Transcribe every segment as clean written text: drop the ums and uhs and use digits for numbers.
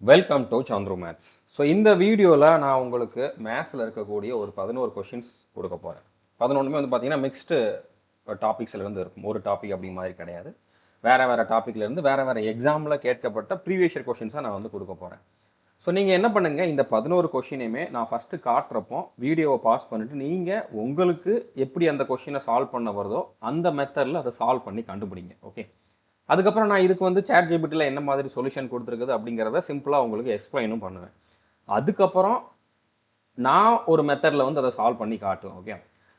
Welcome to Chandru maths. So இந்த வீடியோவில் நான் உங்களுக்கு மேத்ஸில் இருக்கக்கூடிய ஒரு 11 கொஷின்ஸ் கொடுக்க போகிறேன். 11மே வந்து பார்த்தீங்கன்னா மிக்ஸ்டு டாபிக்ஸ்லேருந்து இருக்கும். ஒரு டாபிக் அப்படி மாதிரி கிடையாது. வேறு வேறு டாப்பிக்லேருந்து வேறு எக்ஸாமில் கேட்கப்பட்ட ப்ரீவியஸ் இயர் கொஷின்ஸாக நான் வந்து கொடுக்க போகிறேன். ஸோ நீங்கள் என்ன பண்ணுங்கள், இந்த 11 கொஷினையுமே நான் ஃபஸ்ட்டு காட்டுறப்போ வீடியோவை பாஸ் பண்ணிவிட்டு நீங்கள் உங்களுக்கு எப்படி அந்த கொஷினை சால்வ் பண்ண வருதோ அந்த மெத்தடில் அதை சால்வ் பண்ணி கண்டுபிடிங்க. ஓகே, அதுக்கப்புறம் நான் இதுக்கு வந்து சேட் ஜிபிடியில் என்ன மாதிரி சொல்யூஷன் கொடுத்துருக்குது அப்படிங்கிறத சிம்பிளாக உங்களுக்கு எக்ஸ்பிளைனும் பண்ணுவேன். அதுக்கப்புறம் நான் ஒரு மெத்தடில் வந்து அதை சால்வ் பண்ணி காட்டுவேன். ஓகே,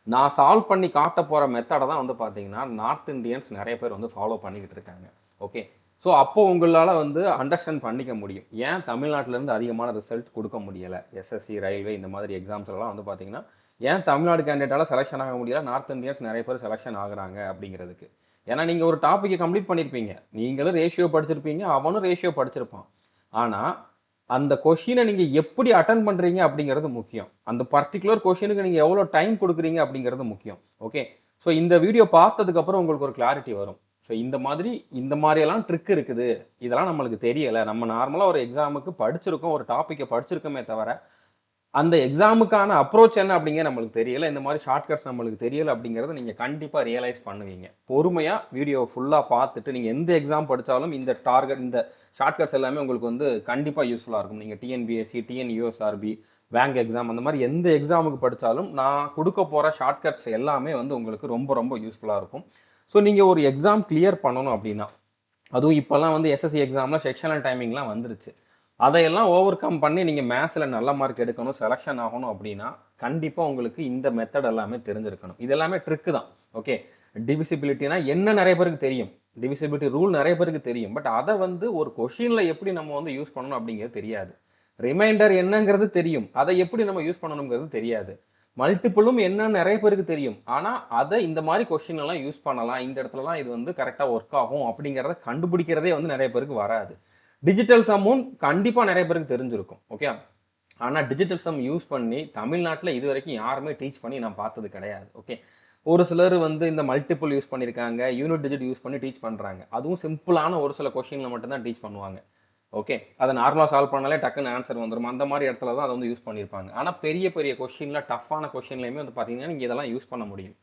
நான் சால்வ் பண்ணி காட்ட போகிற மெத்தடை தான் வந்து பார்த்தீங்கன்னா நார்த் இந்தியன்ஸ் நிறைய பேர் வந்து ஃபாலோ பண்ணிக்கிட்டு இருக்காங்க. ஓகே, ஸோ அப்போது உங்களால் வந்து அண்டர்ஸ்டாண்ட் பண்ணிக்க முடியும் ஏன் தமிழ்நாட்டிலேருந்து அதிகமான ரிசல்ட் கொடுக்க முடியலை. எஸ்எஸ்சி, ரயில்வே இந்த மாதிரி எக்ஸாம்ஸ்லாம் வந்து பார்த்தீங்கன்னா ஏன் தமிழ்நாடு கேண்டிடேட்டால் செலெக்ஷன் ஆக முடியல, நார்த் இந்தியன்ஸ் நிறைய பேர் செலெக்ஷன் ஆகுறாங்க அப்படிங்கிறதுக்கு. ஏன்னா நீங்கள் ஒரு டாப்பிக்கை கம்ப்ளீட் பண்ணியிருப்பீங்க, நீங்களும் ரேஷியோ படிச்சிருப்பீங்க, அவனும் ரேஷியோ படிச்சிருப்பான். ஆனால் அந்த கொஷினை நீங்கள் எப்படி அட்டன் பண்ணுறீங்க அப்படிங்கிறது முக்கியம். அந்த பர்டிகுலர் கொஷினுக்கு நீங்கள் எவ்வளோ டைம் கொடுக்குறீங்க அப்படிங்கிறது முக்கியம். ஓகே, ஸோ இந்த வீடியோ பார்த்ததுக்கப்புறம் உங்களுக்கு ஒரு கிளாரிட்டி வரும். ஸோ இந்த மாதிரியெல்லாம் ட்ரிக் இருக்குது, இதெல்லாம் நம்மளுக்கு தெரியலை. நம்ம நார்மலாக ஒரு எக்ஸாமுக்கு படிச்சிருக்கோம், ஒரு டாப்பிக்கை படிச்சிருக்கோமே தவிர அந்த எக்ஸாமுக்கான அப்ரோச் என்ன அப்படிங்கிற நம்மளுக்கு தெரியலை, இந்த மாதிரி ஷார்ட்கட்ஸ் நம்மளுக்கு தெரியலை அப்படிங்கிறத நீங்கள் கண்டிப்பாக ரியலைஸ் பண்ணுவீங்க. பொறுமையாக வீடியோவை ஃபுல்லாக பார்த்துட்டு நீங்கள் எந்த எக்ஸாம் படித்தாலும் இந்த டார்கெட், இந்த ஷார்ட்கட்ஸ் எல்லாமே உங்களுக்கு வந்து கண்டிப்பாக யூஸ்ஃபுல்லாக இருக்கும். நீங்கள் டிஎன்பிஎஸ்சி, டிஎன்யூஎஸ்ஆர்பி, பேங்க் எக்ஸாம் அந்த மாதிரி எந்த எக்ஸாமுக்கு படித்தாலும் நான் கொடுக்க போகிற ஷார்ட்கட்ஸ் எல்லாமே வந்து உங்களுக்கு ரொம்ப ரொம்ப யூஸ்ஃபுல்லாக இருக்கும். ஸோ நீங்கள் ஒரு எக்ஸாம் கிளியர் பண்ணணும் அப்படின்னா, அதுவும் இப்போல்லாம் வந்து எஸ்எஸ்சி எக்ஸாமில் செக்ஷனல் டைமிங்லாம் வந்துருச்சு. அதையெல்லாம் ஓவர் கம் பண்ணி நீங்கள் மேத்ஸில் நல்ல மார்க் எடுக்கணும், செலெக்ஷன் ஆகணும் அப்படின்னா கண்டிப்பாக உங்களுக்கு இந்த மெத்தட் எல்லாமே தெரிஞ்சிருக்கணும். இது எல்லாமே ட்ரிக்கு தான். ஓகே, டிவிசிபிலிட்டினா என்ன நிறைய பேருக்கு தெரியும், டிவிசிபிலிட்டி ரூல் நிறைய பேருக்கு தெரியும். பட் அதை வந்து ஒரு கொஷினில் எப்படி நம்ம வந்து யூஸ் பண்ணணும் அப்படிங்கிறது தெரியாது. ரிமைண்டர் என்னங்கிறது தெரியும், அதை எப்படி நம்ம யூஸ் பண்ணணுங்கிறது தெரியாது. மல்டிபிளும் என்ன நிறைய பேருக்கு தெரியும், ஆனால் அதை இந்த மாதிரி கொஷின் எல்லாம் யூஸ் பண்ணலாம், இந்த இடத்துலலாம் இது வந்து கரெக்டாக ஒர்க் ஆகும் அப்படிங்கிறத கண்டுபிடிக்கிறதே வந்து நிறைய பேருக்கு வராது. டிஜிட்டல் சம்மும் கண்டிப்பாக நிறைய பேருக்கு தெரிஞ்சிருக்கும். ஓகே, ஆனால் டிஜிட்டல் சம் யூஸ் பண்ணி தமிழ்நாட்டில் இது வரைக்கும் யாருமே டீச் பண்ணி நான் பார்த்தது கிடையாது. ஓகே, ஒரு சிலர் வந்து இந்த மல்டிபிள் யூஸ் பண்ணியிருக்காங்க, யூனிட் டிஜிட் யூஸ் பண்ணி டீச் பண்ணுறாங்க. அதுவும் சிம்பிளான ஒரு சில கொஷினில் மட்டும்தான் டீச் பண்ணுவாங்க. ஓகே, அதை நார்மலாக சால்வ் பண்ணாலே டக்குன்னு ஆன்சர் வந்துடும். அந்த மாதிரி இடத்துல தான் அதை வந்து யூஸ் பண்ணியிருப்பாங்க. ஆனால் பெரிய பெரிய கொஷினில், டஃப்பான கொஷின்லையுமே வந்து பார்த்தீங்கன்னா நீங்கள் இதெல்லாம் யூஸ் பண்ண முடியும்.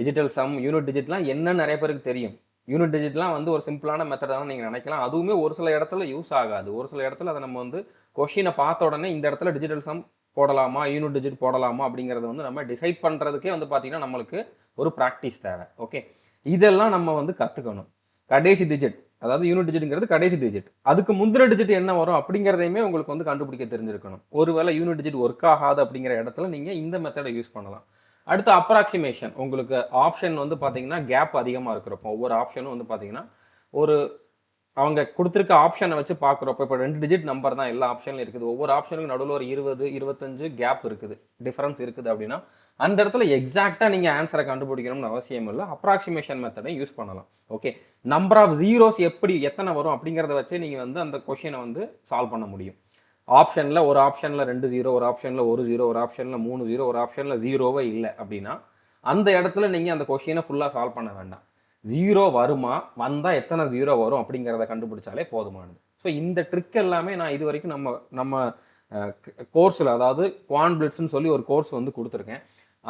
டிஜிட்டல் சம், யூனிட் டிஜிட்லாம் என்ன நிறைய பேருக்கு தெரியும். யூனிட் டிஜிட்லாம் வந்து ஒரு சிம்பிளான மெத்தடாக நீங்கள் நினைக்கலாம். அதுவுமே ஒரு சில இடத்துல யூஸ் ஆகாது. ஒரு சில இடத்துல அதை நம்ம வந்து கொஷினை பார்த்த உடனே இந்த இடத்துல டிஜிட்டல் சம் போடலாமா, யூனிட் டிஜிட் போடலாமா அப்படிங்கிறத வந்து நம்ம டிசைட் பண்ணுறதுக்கே வந்து பார்த்தீங்கன்னா நம்மளுக்கு ஒரு ப்ராக்டிஸ் தேவை. ஓகே, இதெல்லாம் நம்ம வந்து கற்றுக்கணும். கடைசி டிஜிட், அதாவது யூனிட் டிஜிட்ங்கிறது கடைசி டிஜிட், அதுக்கு முந்தின டிஜிட் என்ன வரும் அப்படிங்கிறதையுமே உங்களுக்கு வந்து கண்டுபிடிக்க தெரிஞ்சிருக்கணும். ஒருவேளை யூனிட் டிஜிட் ஒர்க் ஆகாது அப்படிங்கிற இடத்துல நீங்கள் இந்த மெத்தடை யூஸ் பண்ணலாம். அடுத்து அப்ராக்சிமேஷன். உங்களுக்கு ஆப்ஷன் வந்து பார்த்தீங்கன்னா கேப் அதிகமாக இருக்கிறப்போ ஒவ்வொரு ஆப்ஷனும் வந்து பார்த்தீங்கன்னா ஒரு அவங்க கொடுத்துருக்க ஆப்ஷனை வச்சு பார்க்குறப்போ, இப்போ 2 டிஜிட் நம்பர் தான் எல்லா ஆப்ஷன்லையும் இருக்குது, ஒவ்வொரு ஆப்ஷனுக்கு நடுவில் ஒரு 20, 25 கேப் இருக்குது, டிஃபரன்ஸ் இருக்குது அப்படின்னா அந்த இடத்துல எக்ஸாக்டாக நீங்கள் ஆன்சரை கண்டுபிடிக்கணும்னு அவசியம் இல்லை. அப்ராக்சிமேஷன் மெத்தடை யூஸ் பண்ணலாம். ஓகே, நம்பர் ஆஃப் ஜீரோஸ் எப்படி எத்தனை வரும் அப்படிங்கிறத வச்சு நீங்கள் வந்து அந்த கொஷினை வந்து சால்வ் பண்ண முடியும். ஆப்ஷனில் ஒரு ஆப்ஷனில் 2 0, ஒரு ஆப்ஷனில் 1 0, ஒரு ஆப்ஷனில் 3 0, ஒரு ஆப்ஷனில் ஜீரோவே இல்லை அப்படின்னா அந்த இடத்துல நீங்கள் அந்த கொஷினை ஃபுல்லாக சால்வ் பண்ண வேண்டாம். ஜீரோ வருமா, வந்தால் எத்தனை ஜீரோ வரும் அப்படிங்கிறத கண்டுபிடிச்சாலே போதுமானது. ஸோ இந்த ட்ரிக் எல்லாமே நான் இது வரைக்கும் நம்ம கோர்ஸில், அதாவது குவான்பிளிட்ஸ்னு சொல்லி ஒரு கோர்ஸ் வந்து கொடுத்துருக்கேன்.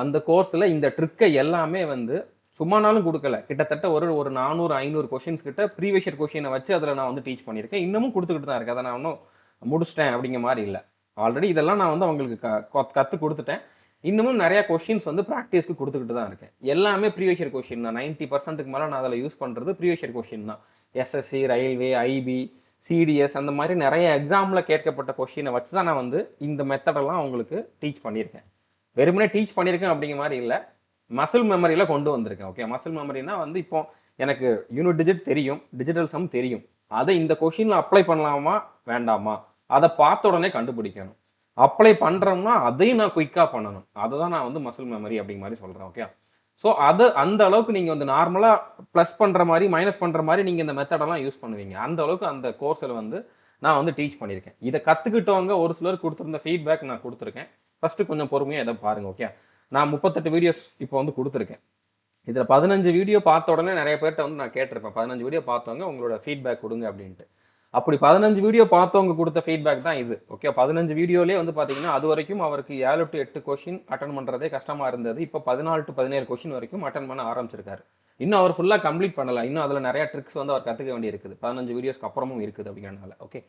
அந்த கோர்ஸில் இந்த ட்ரிக்கை எல்லாமே வந்து சும்மானாலும் கொடுக்கல, கிட்டத்தட்ட ஒரு 400 500 கொஷின்ஸ் கிட்ட ப்ரீவியஸ் இயர் கொஷினை வச்சு அதில் நான் வந்து டீச் பண்ணியிருக்கேன். இன்னமும் கொடுத்துக்கிட்டு தான் இருக்கேன். அதை நான் இன்னும் முடிச்சிட்டேன் அப்படிங்கிற மாதிரி இல்லை. ஆல்ரெடி இதெல்லாம் நான் வந்து அவங்களுக்கு கற்றுக் கொடுத்துட்டேன். இன்னமும் நிறைய கொஷின்ஸ் வந்து ப்ராக்டிஸ்க்கு கொடுத்துக்கிட்டு தான் இருக்கேன். எல்லாமே ப்ரீவியஸ் இயர் கொஷின் தான். 90%க்கு மேலே நான் அதில் யூஸ் பண்ணுறது ப்ரீவியஸ் இயர் கொஷின் தான். எஸ்எஸ்சி, ரயில்வே, ஐபி, சிடிஎஸ் அந்த மாதிரி நிறைய எக்ஸாமில் கேட்கப்பட்ட கொஷினை வச்சு தான் நான் வந்து இந்த மெத்தடெல்லாம் அவங்களுக்கு டீச் பண்ணியிருக்கேன். வெறுமனே டீச் பண்ணியிருக்கேன் அப்படிங்கிற மாதிரி இல்லை, மசில் மெமரியில் கொண்டு வந்திருக்கேன். ஓகே, மசில் மெமரினா வந்து இப்போ எனக்கு யூனிட் டிஜிட் தெரியும், டிஜிட்டல் சம் தெரியும், அதை இந்த கொஷினில் அப்ளை பண்ணலாமா வேண்டாமா அதை பார்த்த உடனே கண்டுபிடிக்கணும். அப்ளை பண்ணுறோம்னா அதையும் நான் குயிக்காக பண்ணணும். அதை தான் நான் வந்து மசில் மெமரி அப்படிங்கிற மாதிரி சொல்கிறேன். ஓகே, ஸோ அது அந்த அளவுக்கு நீங்கள் வந்து நார்மலாக ப்ளஸ் பண்ணுற மாதிரி மைனஸ் பண்ணுற மாதிரி நீங்கள் இந்த மெத்தடெல்லாம் யூஸ் பண்ணுவீங்க. அந்த அளவுக்கு அந்த கோர்ஸில் வந்து நான் வந்து டீச் பண்ணியிருக்கேன். இதை கற்றுக்கிட்டவங்க ஒரு சிலர் கொடுத்துருந்த ஃபீட்பேக் நான் கொடுத்துருக்கேன். ஃபஸ்ட்டு கொஞ்சம் பொறுமையாக இதை பாருங்கள். ஓகே, நான் 38 வீடியோஸ் இப்போ வந்து கொடுத்துருக்கேன். இதில் 15 வீடியோ பார்த்த உடனே நிறைய பேர்கிட்ட வந்து நான் கேட்டிருப்பேன், 15 வீடியோ பார்த்தவங்க உங்களோட ஃபீட்பேக் கொடுங்க அப்படின்ட்டு. அப்படி 15 வீடியோ பார்த்தவங்க கொடுத்த ஃபீட்பேக் தான் இது. ஓகே, 15 வீடியோலேயே வந்து பார்த்தீங்கன்னா அது வரைக்கும் அவருக்கு 7 to 8 கொஷின் அட்டன் பண்ணுறதே கஷ்டமாக இருந்தது. இப்போ 14 to 17 கொஷின் வரைக்கும் அட்டன் பண்ண ஆரம்பிச்சிருக்காரு. இன்னும் அவர் ஃபுல்லாக கம்ப்ளீட் பண்ணல. இன்னும் அதில் நிறைய ட்ரிக்ஸ் வந்து அவர் கற்றுக்க வேண்டி இருக்குது. 15 வீடியோஸ்க்கு அப்புறமும் இருக்குது அப்படிங்கிறனால. ஓகே,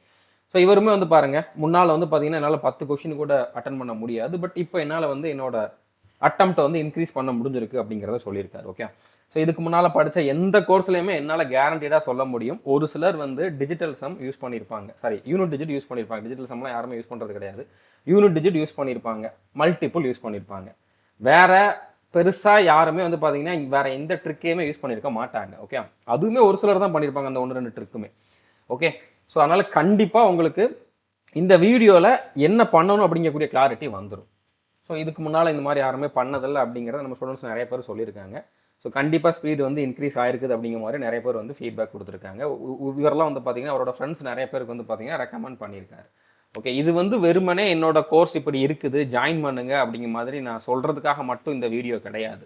ஸோ இவருமே வந்து பாருங்க, முன்னால் வந்து பார்த்தீங்கன்னா என்னால் 10 கொஷின் கூட அட்டன் பண்ண முடியாது. பட் இப்போ என்னால் வந்து என்னோட அட்டம்ப்டை வந்து இன்க்ரீஸ் பண்ண முடிஞ்சிருக்கு அப்படிங்கிறத சொல்லியிருக்காரு. ஓகே, ஸோ இதுக்கு முன்னால் படித்த எந்த கோர்ஸ்லையுமே என்னால் கேரண்டீடாக சொல்ல முடியும். ஒரு சிலர் வந்து டிஜிட்டல் சம் யூஸ் பண்ணியிருப்பாங்க, சாரி யூனிட் டிஜிட் யூஸ் பண்ணியிருப்பாங்க. டிஜிட்டல் சம்லாம் யாருமே யூஸ் பண்ணுறது கிடையாது. யூனிட் டிஜிட் யூஸ் பண்ணியிருப்பாங்க, மல்டிபிள் யூஸ் பண்ணியிருப்பாங்க. வேற பெருசாக யாருமே வந்து பார்த்தீங்கன்னா வேற எந்த ட்ரிக்கையுமே யூஸ் பண்ணியிருக்க மாட்டாங்க. ஓகே, அதுவுமே ஒரு சிலர் தான் பண்ணியிருப்பாங்க அந்த 1-2 ட்ரிக்குமே. ஓகே, ஸோ அதனால் கண்டிப்பாக உங்களுக்கு இந்த வீடியோவில் என்ன பண்ணணும் அப்படிங்கக்கூடிய கிளாரிட்டி வந்துடும். ஸோ இதுக்கு முன்னால் இந்த மாதிரி யாருமே பண்ணதில்லை அப்படிங்கிறத நம்ம ஸ்டூடெண்ட்ஸ் நிறைய பேர் சொல்லியிருக்காங்க. ஸோ கண்டிப்பாக ஸ்பீடு வந்து இன்க்ரீஸ் ஆயிருக்குது அப்படிங்கிற மாதிரி நிறைய பேர் வந்து ஃபீட்பேக் கொடுத்துருக்காங்க. இவரெல்லாம் வந்து பார்த்தீங்கன்னா அவரோட ஃப்ரெண்ட்ஸ் நிறைய பேருக்கு வந்து பார்த்தீங்கன்னா ரெக்கமெண்ட் பண்ணியிருக்காரு. ஓகே, இது வந்து வெறுமனே என்னோட கோர்ஸ் இப்படி இருக்குது ஜாயின் பண்ணுங்க அப்படிங்கிற மாதிரி நான் சொல்கிறதுக்காக மட்டும் இந்த வீடியோ கிடையாது.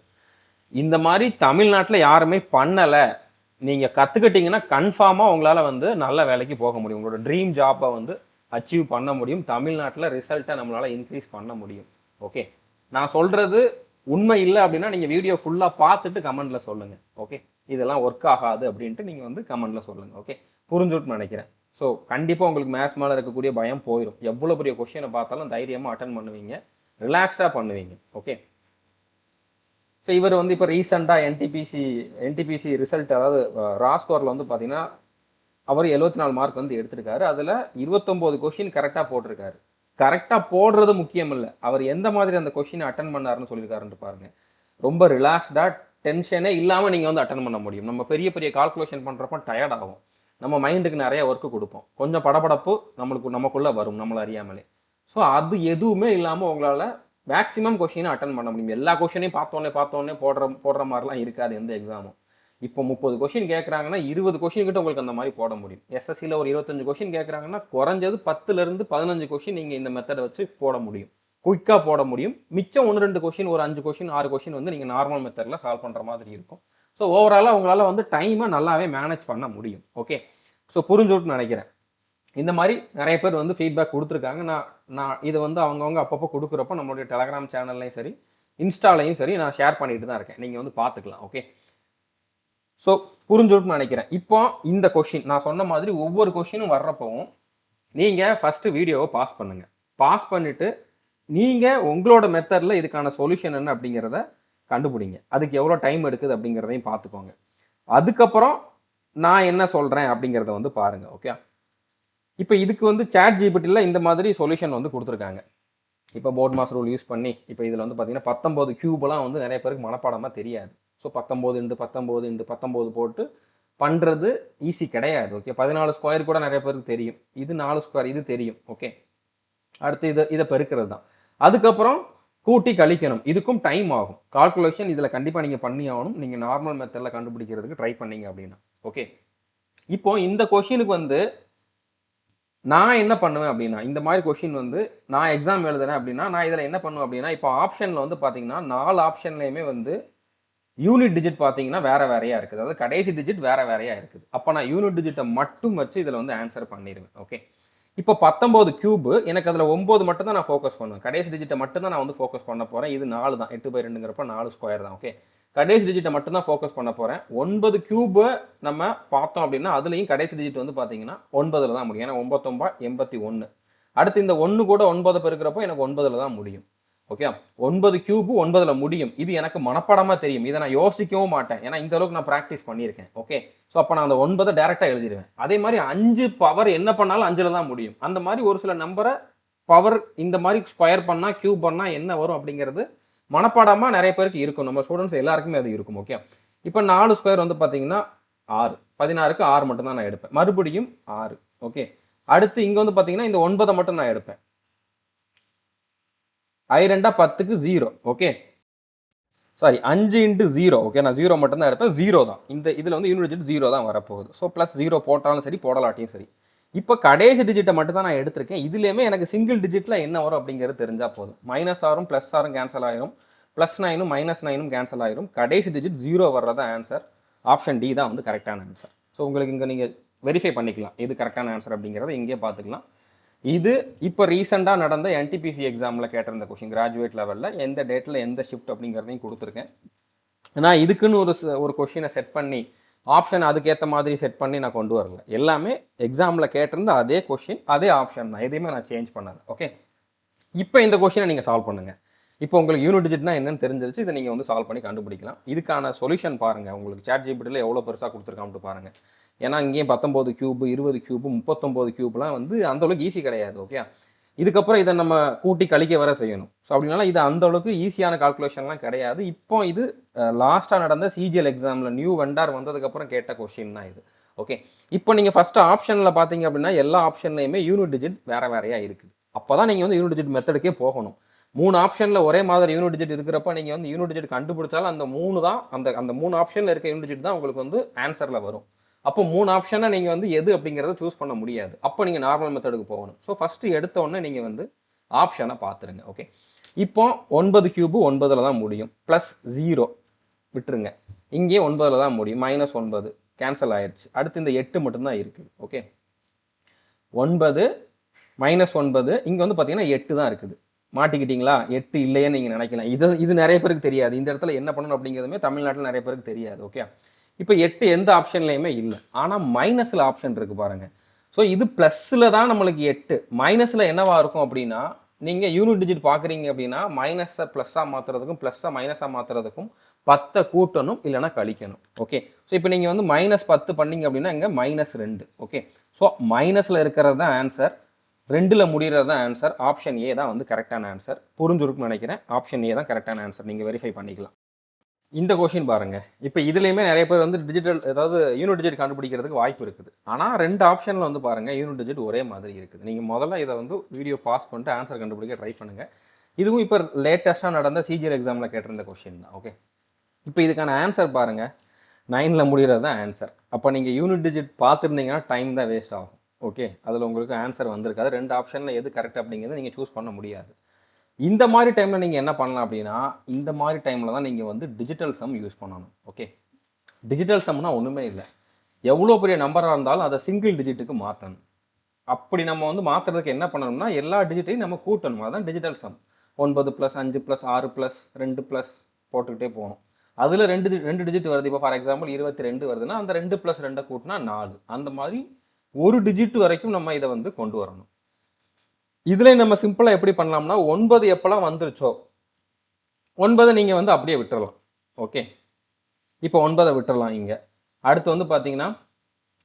இந்த மாதிரி தமிழ்நாட்டில் யாருமே பண்ணலை, நீங்கள் கற்றுக்கிட்டிங்கன்னா கன்ஃபார்மாக உங்களால் வந்து நல்ல வேலைக்கு போக முடியும். உங்களோட ட்ரீம் ஜாப்பை வந்து அச்சீவ் பண்ண முடியும். தமிழ்நாட்டில் ரிசல்ட்டை நம்மளால் இன்க்ரீஸ் பண்ண முடியும். ஓகே, நான் சொல்கிறது உண்மை இல்லை அப்படின்னா நீங்கள் வீடியோ ஃபுல்லாக பார்த்துட்டு கமெண்டில் சொல்லுங்கள். ஓகே, இதெல்லாம் ஒர்க் ஆகாது அப்படின்ட்டு நீங்கள் வந்து கமெண்டில் சொல்லுங்கள். ஓகே, புரிஞ்சுட்டு நினைக்கிறேன். ஸோ கண்டிப்பாக உங்களுக்கு மேத்ஸ் மேலே இருக்கக்கூடிய பயம் போயிடும். எவ்வளோ பெரிய கொஷினை பார்த்தாலும் தைரியமாக அட்டன் பண்ணுவீங்க, ரிலாக்ஸ்டாக பண்ணுவீங்க. ஓகே, ஸோ இவர் வந்து இப்போ ரீசெண்டாக என்டிபிசி ரிசல்ட், அதாவது ரா ஸ்கோரில் வந்து பார்த்தீங்கன்னா அவர் 74 மார்க் வந்து எடுத்திருக்காரு. அதில் 29 கொஷின் கரெக்டாக போட்டிருக்காரு. கரெக்டாக போடுறது முக்கியம் இல்லை, அவர் எந்த மாதிரி அந்த கொஷினை அட்டன் பண்ணாருன்னு சொல்லியிருக்காருன்னு பாருங்க. ரொம்ப ரிலாக்ஸ்டாக டென்ஷனே இல்லாமல் நீங்கள் வந்து அட்டன் பண்ண முடியும். நம்ம பெரிய பெரிய கால்குலேஷன் பண்ணுறப்ப டயர்ட் ஆகும், நம்ம மைண்டுக்கு நிறைய ஒர்க்கு கொடுப்போம், கொஞ்சம் படபடப்பு நமக்குள்ளே வரும் நம்மளை அறியாமலே. ஸோ அது எதுவுமே இல்லாமல் உங்களால் மேக்ஸிமம் கொஷினை அட்டன் பண்ண முடியும். எல்லா கொஷினையும் பார்த்தோன்னே போடுற மாதிரிலாம் இருக்காது எந்த எக்ஸாமும். இப்போ 30 கொஷின் கேட்குறாங்கன்னா 20 கொஷின் கிட்ட உங்களுக்கு அந்த மாதிரி போட முடியும். எஸ்எஸ்சியில் ஒரு 25 கொஷின் கேட்குறாங்கன்னா குறைஞ்சது 10லேருந்து 15 கொஷின் நீங்கள் இந்த மெத்தடை வச்சு போட முடியும், குயிக்காக போட முடியும். மிச்சம் 1-2 கொஷின், ஒரு 5 கொஷின் 6 கொஷின் வந்து நீங்கள் நார்மல் மெத்தடில் சால்வ் பண்ணுற மாதிரி இருக்கும். ஸோ ஓவராலாக உங்களால் வந்து டைமை நல்லாவே மேனேஜ் பண்ண முடியும். ஓகே, ஸோ புரிஞ்சுட்டு நினைக்கிறேன். இந்த மாதிரி நிறைய பேர் வந்து ஃபீட்பேக் கொடுத்துருக்காங்க. நான் இதை வந்து அவங்கவுங்க அப்பப்போ கொடுக்குறப்போ நம்மளுடைய டெலகிராம் சேனல்லையும் சரி இன்ஸ்டாலையும் சரி நான் ஷேர் பண்ணிட்டு தான் இருக்கேன், நீங்கள் வந்து பார்த்துக்கலாம். ஓகே, ஸோ புரிஞ்சுட்டு நினைக்கிறேன். இப்போ இந்த கொஷின் நான் சொன்ன மாதிரி ஒவ்வொரு கொஷினும் வர்றப்பவும் நீங்கள் ஃபஸ்ட்டு வீடியோவை பாஸ் பண்ணுங்கள். பாஸ் பண்ணிவிட்டு நீங்கள் உங்களோட மெத்தடில் இதுக்கான சொல்யூஷன் என்ன அப்படிங்கிறத கண்டுபிடிங்க. அதுக்கு எவ்வளோ டைம் எடுக்குது அப்படிங்கிறதையும் பார்த்துக்கோங்க. அதுக்கப்புறம் நான் என்ன சொல்கிறேன் அப்படிங்கிறத வந்து பாருங்கள். ஓகே, இப்போ இதுக்கு வந்து சாட் ஜிபிடியில் இந்த மாதிரி சொல்யூஷன் வந்து கொடுத்துருக்காங்க. இப்போ போர்ட் மாஸ் ரூல் யூஸ் பண்ணி இப்போ இதில் வந்து பார்த்தீங்கன்னா 19 கியூப்லாம் வந்து நிறைய பேருக்கு மனப்பாடமாக தெரியாது. ஸோ 19 போட்டு பண்ணுறது ஈஸி கிடையாது. ஓகே, 14 ஸ்கொயர் கூட நிறைய பேருக்கு தெரியும், இது 4 ஸ்கொயர் இது தெரியும். ஓகே, அடுத்து இதை பெருக்கிறது தான். அதுக்கப்புறம் கூட்டி கழிக்கணும், இதுக்கும் டைம் ஆகும். கால்குலேஷன் இதில் கண்டிப்பாக நீங்கள் பண்ணி ஆகணும், நீங்கள் நார்மல் மெத்தடில் கண்டுபிடிக்கிறதுக்கு ட்ரை பண்ணீங்க அப்படின்னா. ஓகே, இப்போ இந்த கொஷினுக்கு வந்து நான் என்ன பண்ணுவேன் அப்படின்னா, இந்த மாதிரி கொஷின் வந்து நான் எக்ஸாம் எழுதுறேன் அப்படின்னா நான் இதில் என்ன பண்ணுவேன் அப்படின்னா, இப்போ ஆப்ஷனில் வந்து பார்த்தீங்கன்னா 4 ஆப்ஷன்லையுமே வந்து யூனிட் டிஜிட் பார்த்தீங்கன்னா வேறையாக இருக்குது, அதாவது கடைசி டிஜிட் வேறையாக இருக்குது. அப்போ நான் யூனிட் டிஜிட்டை மட்டும் வச்சு இதில் வந்து ஆன்சர் பண்ணிடுவேன். ஓகே, இப்போ 19 கியூப் எனக்கு அதில் 9 மட்டும் தான் நான் ஃபோக்கஸ் பண்ணுவேன். கடைசி டிஜிட்டை மட்டும் தான் நான் வந்து ஃபோக்கஸ் பண்ண போகிறேன். இது 4 தான், 8/2ங்கிறப்ப 4 ஸ்கொயர் தான். ஓகே, கடைசி டிஜிட்டை மட்டும் தான் ஃபோக்கஸ் பண்ண போகிறேன். 9 கியூபை நம்ம பார்த்தோம் அப்படின்னா அதுலேயும் கடைசி டிஜிட் வந்து பார்த்தீங்கன்னா 9ல் தான் முடியும். ஏன்னா 9 81. அடுத்து இந்த 1 கூட 9 பெருக்கிறப்போ எனக்கு 9ல் தான் முடியும். ஓகே, 9 கியூப் 9ல் முடியும். இது எனக்கு மனப்பாடமாக தெரியும், இதை நான் யோசிக்கவும் மாட்டேன், ஏன்னா இந்த அளவுக்கு நான் ப்ராக்டிஸ் பண்ணியிருக்கேன். ஓகே, ஸோ அப்போ நான் அந்த 9 டேரெக்டாக எழுதிடுவேன். அதே மாதிரி 5 பவர் என்ன பண்ணாலும் 5ல் தான் முடியும். அந்த மாதிரி ஒரு சில நம்பரை பவர் இந்த மாதிரி ஸ்கொயர் பண்ணால் கியூப் பண்ணால் என்ன வரும் அப்படிங்கிறது மனப்பாடமாக நிறைய பேருக்கு இருக்கும். நம்ம ஸ்டூடெண்ட்ஸ் எல்லாருக்குமே அது இருக்கும். ஓகே, இப்போ 4 ஸ்கொயர் வந்து பார்த்தீங்கன்னா 6, 16க்கு 6 மட்டும் தான் நான் எடுப்பேன், மறுபடியும் 6. ஓகே, அடுத்து இங்கே வந்து பார்த்தீங்கன்னா இந்த 9 மட்டும் நான் எடுப்பேன். 5 2 10க்கு 0. Okay, sorry 5 × 0. ஓகே, நான் 0 மட்டும் தான் எடுப்பேன், 0 தான். இதில் வந்து யூனிட் டிஜிட் 0 தான் வரப்போகுது. ஸோ +0 போட்டாலும் சரி போடலாட்டியும் சரி. இப்போ கடைசி டிஜிட்டை மட்டும் தான் நான் எடுத்திருக்கேன். இதுலேயுமே எனக்கு சிங்கிள் டிஜிட்டில் என்ன வரும் அப்படிங்கிறது தெரிஞ்சால் போதும். -6ம் +6ம் கேன்சல் ஆயிரும், +9ம் -9ம் கேன்சல் ஆயிரும். கடைசி டிஜிட் 0 வர்றதா ஆன்சர். ஆப்ஷன் டி தான் வந்து கரெக்டான ஆன்சர். ஸோ உங்களுக்கு இங்கே நீங்கள் வெரிஃபை பண்ணிக்கலாம் இது கரெக்டான ஆன்சர் அப்படிங்கிறத இங்கே பார்த்துக்கலாம். இது இப்போ ரீசெண்டாக நடந்த என்டிபிசி எக்ஸாமில் கேட்டிருந்த கொஷின், கிராஜுவேட் லெவலில் எந்த டேட்டில் எந்த ஷிஃப்ட் அப்படிங்கிறதையும் கொடுத்துருக்கேன். நான் இதுக்குன்னு ஒரு கொஷினை செட் பண்ணி ஆப்ஷன் அதுக்கேற்ற மாதிரி செட் பண்ணி நான் கொண்டு வரல. எல்லாமே எக்ஸாமில் கேட்டிருந்த அதே கொஷின் அதே ஆப்ஷன் தான், எதையுமே நான் சேஞ்ச் பண்ணல. ஓகே, இப்போ இந்த கொஷினை நீங்கள் சால்வ் பண்ணுங்கள். இப்போ உங்களுக்கு யூனிட் டிஜிட்னா என்னன்னு தெரிஞ்சிருச்சு. இதை நீங்கள் வந்து சால்வ் பண்ணி கண்டுபிடிக்கலாம். இதுக்கான சொல்யூஷன் பாருங்கள், உங்களுக்கு சாட் ஜிபிடியில் எவ்வளோ பெருசாக கொடுத்துருக்கான்ட்டு பாருங்கள். ஏன்னா இங்கேயும் 19 கியூபு 20 கியூபு 39 கியூப்லாம் வந்து அந்தளவுக்கு ஈஸி கிடையாது. ஓகே, இதுக்கப்புறம் இதை நம்ம கூட்டி கழிக்க வர செய்யணும். ஸோ அப்படின்னால இது அந்தளவுக்கு ஈஸியான கால்குலேஷன்லாம் கிடையாது. இப்போ இது லாஸ்ட்டாக நடந்த சிஜிஎல் எக்ஸாமில் நியூ வெண்டார் வந்ததுக்கப்புறம் கேட்ட கொஷின் தான் இது. ஓகே, இப்போ நீங்கள் ஃபஸ்ட்டு ஆப்ஷனில் பார்த்தீங்க அப்படின்னா எல்லா ஆப்ஷன்லையுமே யூனிட் டிஜிட் வேறு வேறையாக இருக்குது. அப்போ தான் நீங்கள் வந்து யூனிட் டிஜிட் மெத்தடுக்கே போகணும். 3 ஆப்ஷனில் ஒரே மாதிரி யூனிட் டிஜிட் இருக்கிறப்ப நீங்கள் வந்து யூனிட் டிஜிட் கண்டுபிடிச்சாலும் அந்த 3 தான் அந்த 3 ஆப்ஷனில் இருக்க யூனிட் டிஜிட் தான் உங்களுக்கு வந்து ஆன்சரில் வரும். அப்போ 3 ஆப்ஷனை நீங்கள் வந்து எது அப்படிங்கிறத சூஸ் பண்ண முடியாது. அப்போ நீங்கள் நார்மல் மெத்தடுக்கு போகணும். ஸோ ஃபஸ்ட்டு எடுத்த உடனே நீங்கள் வந்து ஆப்ஷனை பார்த்துருங்க. ஓகே, இப்போ 9 கியூபு 9ல் தான் முடியும், ப்ளஸ் 0 விட்டுருங்க. இங்கே 9ல் தான் முடியும், -9 கேன்சல் ஆயிடுச்சு. அடுத்து இந்த 8 மட்டும்தான் இருக்குது. ஓகே, 9 -9 இங்கே வந்து பார்த்தீங்கன்னா 8 தான் இருக்குது. மாட்டிக்கிட்டீங்களா? 8 இல்லையேன்னு நீங்கள் நினைக்கலாம். இது நிறைய பேருக்கு தெரியாது. இந்த இடத்துல என்ன பண்ணணும் அப்படிங்கிறதுமே தமிழ்நாட்டில் நிறைய பேருக்கு தெரியாது. ஓகே, இப்போ 8 எந்த ஆப்ஷன்லையுமே இல்லை. ஆனால் மைனஸில் ஆப்ஷன் இருக்குது பாருங்கள். ஸோ இது ப்ளஸில் தான் நம்மளுக்கு 8. மைனஸில் என்னவா இருக்கும் அப்படின்னா, நீங்கள் யூனிட் டிஜிட் பார்க்குறீங்க அப்படின்னா மைனஸை ப்ளஸ்ஸாக மாற்றுறதுக்கும் ப்ளஸ்ஸை மைனஸாக மாற்றுறதுக்கும் 10 கூட்டணும் இல்லைனா கழிக்கணும். ஓகே, ஸோ இப்போ நீங்கள் வந்து -10 பண்ணிங்க அப்படின்னா இங்கே -2. ஓகே, ஸோ மைனஸில் இருக்கிறது தான் ஆன்சர், 2ல் முடிகிறது தான் ஆன்சர். ஆப்ஷன் ஏ தான் வந்து கரெக்டான ஆன்சர். புரிஞ்சுருக்குன்னு நினைக்கிறேன். ஆப்ஷன் ஏ தான் கரெக்டான ஆன்சர். நீங்கள் வெரிஃபை பண்ணிக்கலாம். இந்த கொஷின் பாருங்கள். இப்போ இதுலேயுமே நிறைய பேர் வந்து டிஜிட்டல் ஏதாவது யூனிட் டிஜிட் கண்டுபிடிக்கிறதுக்கு வாய்ப்பு இருக்குது. ஆனால் 2 ஆப்ஷனில் வந்து பாருங்கள் யூனிட் டிஜிட் ஒரே மாதிரி இருக்குது. நீங்கள் முதல்ல இதை வந்து வீடியோ பாஸ் பண்ணிட்டு ஆன்சர் கண்டுபிடிக்க ட்ரை பண்ணுங்கள். இதுவும் இப்போ லேட்டஸ்ட்டாக நடந்த சிஜிஎல் எக்ஸாமில் கேட்டிருந்த கொஷின் தான். ஓகே, இப்போ இதுக்கான ஆன்சர் பாருங்கள், 9ல் முடிகிறது தான் ஆன்சர். அப்போ நீங்கள் யூனிட் டிஜிட் பார்த்துருந்தீங்கன்னா டைம் தான் வேஸ்ட் ஆகும். ஓகே, அதில் உங்களுக்கு ஆன்சர் வந்திருக்காது. 2 ஆப்ஷனில் எது கரெக்ட் அப்படிங்கிறத நீங்கள் சூஸ் பண்ண முடியாது. இந்த மாதிரி டைமில் நீங்கள் என்ன பண்ணலாம் அப்படின்னா, இந்த மாதிரி டைமில் தான் நீங்கள் வந்து டிஜிட்டல் சம் யூஸ் பண்ணணும். ஓகே, டிஜிட்டல் சம்னா ஒன்றுமே இல்லை, எவ்வளோ பெரிய நம்பராக இருந்தாலும் அதை சிங்கிள் டிஜிட்டுக்கு மாற்றணும். அப்படி நம்ம வந்து மாற்றுறதுக்கு என்ன பண்ணணும்னா எல்லா டிஜிட்டையும் நம்ம கூட்டணும். அதுதான் டிஜிட்டல் சம். 9 + 5 + 6 + 2 + போட்டுக்கிட்டே போகணும். அதில் 2 டிஜிட் வருது. இப்போ ஃபார் எக்ஸாம்பிள் 22 வருதுன்னா அந்த 2 + 2 கூட்டினா 4. அந்த மாதிரி ஒரு டிஜிட் வரைக்கும் நம்ம இதை வந்து கொண்டு வரணும். இதில் நம்ம சிம்பிளாக எப்படி பண்ணலாம்னா 9 எப்போல்லாம் வந்துருச்சோ 9 நீங்கள் வந்து அப்படியே விட்டுறலாம். ஓகே, இப்போ 9 விட்டுறலாம். இங்கே அடுத்து வந்து பார்த்தீங்கன்னா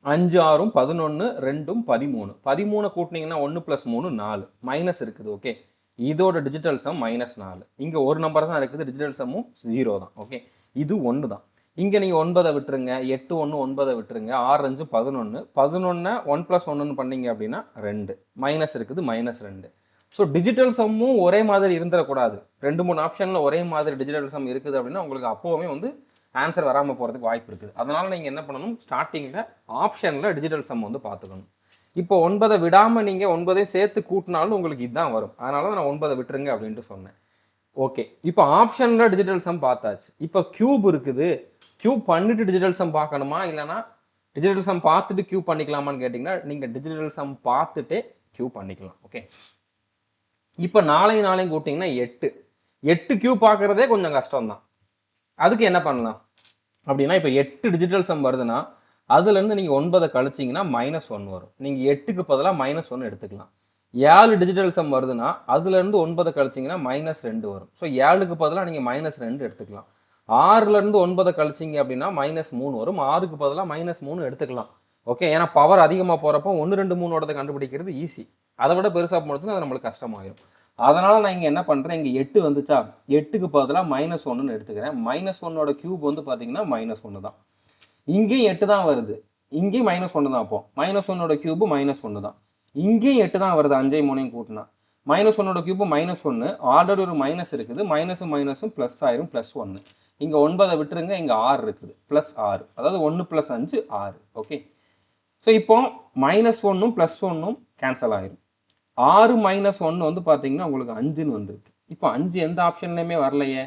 5 6 11 2 13 13 கூட்டினீங்கன்னா 1 + 3 4 மைனஸ் இருக்குது. ஓகே, இதோட டிஜிட்டல் சம் -4. இங்கே ஒரு நம்பர் தான் இருக்குது, டிஜிட்டல் சம்மும் 0 தான். ஓகே, இது 1 தான். இங்கே நீங்கள் 9 விட்டுருங்க, 8 1 9 விட்டுருங்க, 6 5 11 11 1 + 1 பண்ணீங்க அப்படின்னா 2 மைனஸ் இருக்குது, -2. ஸோ டிஜிட்டல் சம்மும் ஒரே மாதிரி இருந்துடக்கூடாது. 2 3 ஆப்ஷனில் ஒரே மாதிரி டிஜிட்டல் சம் இருக்குது அப்படின்னா உங்களுக்கு அப்போவுமே வந்து ஆன்சர் வராமல் போகிறதுக்கு வாய்ப்பு இருக்குது. அதனால் நீங்கள் என்ன பண்ணணும், ஸ்டார்டிங்கில் ஆப்ஷனில் டிஜிட்டல் சம் வந்து பார்த்துக்கணும். இப்போ 9 விடாமல் நீங்கள் 9ஐயும் சேர்த்து கூட்டினாலும் உங்களுக்கு இதுதான் வரும். அதனால தான் நான் 9 விட்டுருங்க அப்படின்ட்டு சொன்னேன். ஓகே, இப்போ ஆப்ஷனில் டிஜிட்டல் சம் பார்த்தாச்சு. இப்போ கியூப் இருக்குது, கியூப் பண்ணிட்டு டிஜிட்டல் சம் பார்க்கணுமா இல்லைனா டிஜிட்டல் சம் பார்த்துட்டு கியூப் பண்ணிக்கலாமான்னு கேட்டிங்கன்னா நீங்கள் டிஜிட்டல் சம் பார்த்துட்டே கியூப் பண்ணிக்கலாம். ஓகே, இப்போ 4 கூட்டிங்கன்னா 8 கியூப் பார்க்குறதே கொஞ்சம் கஷ்டம் தான். அதுக்கு என்ன பண்ணலாம் அப்படின்னா, இப்போ 8 டிஜிட்டல் சம் வருதுன்னா அதுலேருந்து நீங்கள் 9 கழிச்சிங்கன்னா -1 வரும். நீங்கள் 8க்கு பதிலாக -1 எடுத்துக்கலாம். 7 டிஜிட்டல் சம் வருதுன்னா அதுலேருந்து 9 கழிச்சிங்கன்னா -2 வரும். ஸோ 7க்கு பதிலாக நீங்கள் -2 எடுத்துக்கலாம். 6லேருந்து 9 கழிச்சிங்க அப்படின்னா -3 வரும். 6க்கு பதிலாக -3 எடுத்துக்கலாம். ஓகே, ஏன்னா பவர் அதிகமாக போகிறப்போ 1 2 3 கண்டுபிடிக்கிறது ஈஸி. அதை விட பெருசாக போனதுன்னா அது நம்மளுக்கு கஷ்டமாயிடும். அதனால் நான் இங்கே என்ன பண்ணுறேன், இங்கே 8 வந்துச்சா, 8க்கு பதிலாக -1 எடுத்துக்கிறேன். -1 கியூப் வந்து பார்த்தீங்கன்னா -1 தான். இங்கேயும் 8 தான் வருது, இங்கேயும் -1 தான். அப்போ -1 கியூபு -1 தான். இங்கேயும் 8 தான் வருது, 5 3 கூட்டினா. -1 கியூபு -1, ஆல்ரெடி ஒரு மைனஸ் இருக்குது, மைனஸும் ப்ளஸ் ஆயிரும், +1. இங்கே 9 விட்டுருங்க, இங்கே 6 இருக்குது, +6, அதாவது 1 + 5 6. ஓகே, ஸோ இப்போ -1ம் +1ம் கேன்சல் ஆயிரும். 6 - 1 வந்து பார்த்தீங்கன்னா உங்களுக்கு 5ன்னு வந்துருக்கு. இப்போ 5 எந்த ஆப்ஷன்லையுமே வரலையே,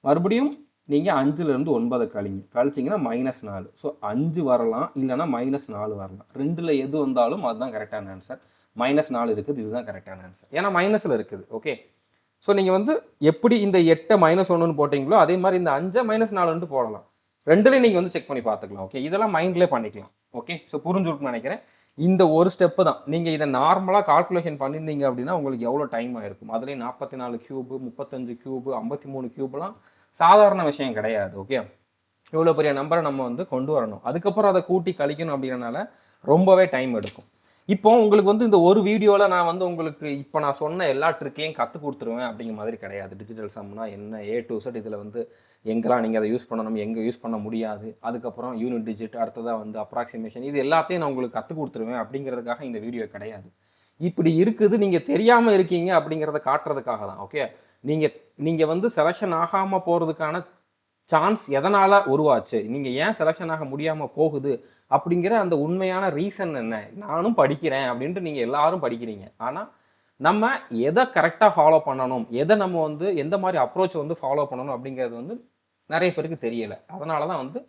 மறுபடியும் நீங்கள் 5லேருந்து 9 கழிச்சிங்கன்னா -4. ஸோ 5 வரலாம், இல்லைனா -4 வரலாம். ரெண்டில் எது வந்தாலும் அதுதான் கரெக்டான ஆன்சர். -4 இருக்குது, இதுதான் கரெக்டான ஆன்சர். ஏன்னா மைனஸில் இருக்குது. ஓகே, ஸோ நீங்கள் வந்து எப்படி இந்த 8 -1ன்னு போட்டிங்களோ அதே மாதிரி இந்த 5 -4ன்ட்டு போடலாம். ரெண்டுலேயும் நீங்கள் வந்து செக் பண்ணி பார்த்துக்கலாம். ஓகே, இதெல்லாம் மைண்ட்லேயே பண்ணிக்கலாம். ஓகே, ஸோ புரிஞ்சுருக்குன்னு நினைக்கிறேன். இந்த ஒரு ஸ்டெப்பு தான். நீங்கள் இதை நார்மலாக கால்குலேஷன் பண்ணியிருந்தீங்க அப்படின்னா உங்களுக்கு எவ்வளோ டைம் ஆயிருக்கும். அதுலேயும் 44 கியூபு, 35 கியூபு, 53 கியூப்லாம் சாதாரண விஷயம் கிடையாது. ஓகே, இவ்வளோ பெரிய நம்பரை நம்ம வந்து கொண்டு வரணும், அதுக்கப்புறம் அதை கூட்டி கழிக்கணும் அப்படின்றனால ரொம்பவே டைம் எடுக்கும். இப்போ உங்களுக்கு வந்து இந்த ஒரு வீடியோவில் நான் வந்து உங்களுக்கு இப்போ நான் சொன்ன எல்லா ட்ரிக்கையும் கற்றுக் கொடுத்துருவேன் அப்படிங்கிற மாதிரி கிடையாது. டிஜிட்டல் சம்னா என்ன, A to Z இதில் வந்து எங்கெல்லாம் நீங்கள் அதை யூஸ் பண்ணணும், எங்கே யூஸ் பண்ண முடியாது, அதுக்கப்புறம் யூனிட் டிஜிட், அடுத்ததாக வந்து அப்ராக்சிமேஷன், இது எல்லாத்தையும் நான் உங்களுக்கு கற்றுக் கொடுத்துருவேன் அப்படிங்கிறதுக்காக இந்த வீடியோ கிடையாது. இப்படி இருக்குது, நீங்கள் தெரியாமல் இருக்கீங்க அப்படிங்கிறத காட்டுறதுக்காக தான். ஓகே, நீங்கள் வந்து செலெக்ஷன் ஆகாமல் போகிறதுக்கான சான்ஸ் எதனால் உருவாச்சு, நீங்கள் ஏன் செலெக்ஷன் ஆக முடியாமல் போகுது அப்படிங்கிற அந்த உண்மையான ரீசன் என்ன. நானும் படிக்கிறேன் அப்படின்ட்டு நீங்கள் எல்லாரும் படிக்கிறீங்க, ஆனால் நம்ம எதை கரெக்டாக ஃபாலோ பண்ணணும், எதை நம்ம வந்து எந்த மாதிரி அப்ரோச் வந்து ஃபாலோ பண்ணணும் அப்படிங்கிறது வந்து நிறைய பேருக்கு தெரியலை. அதனால தான் வந்து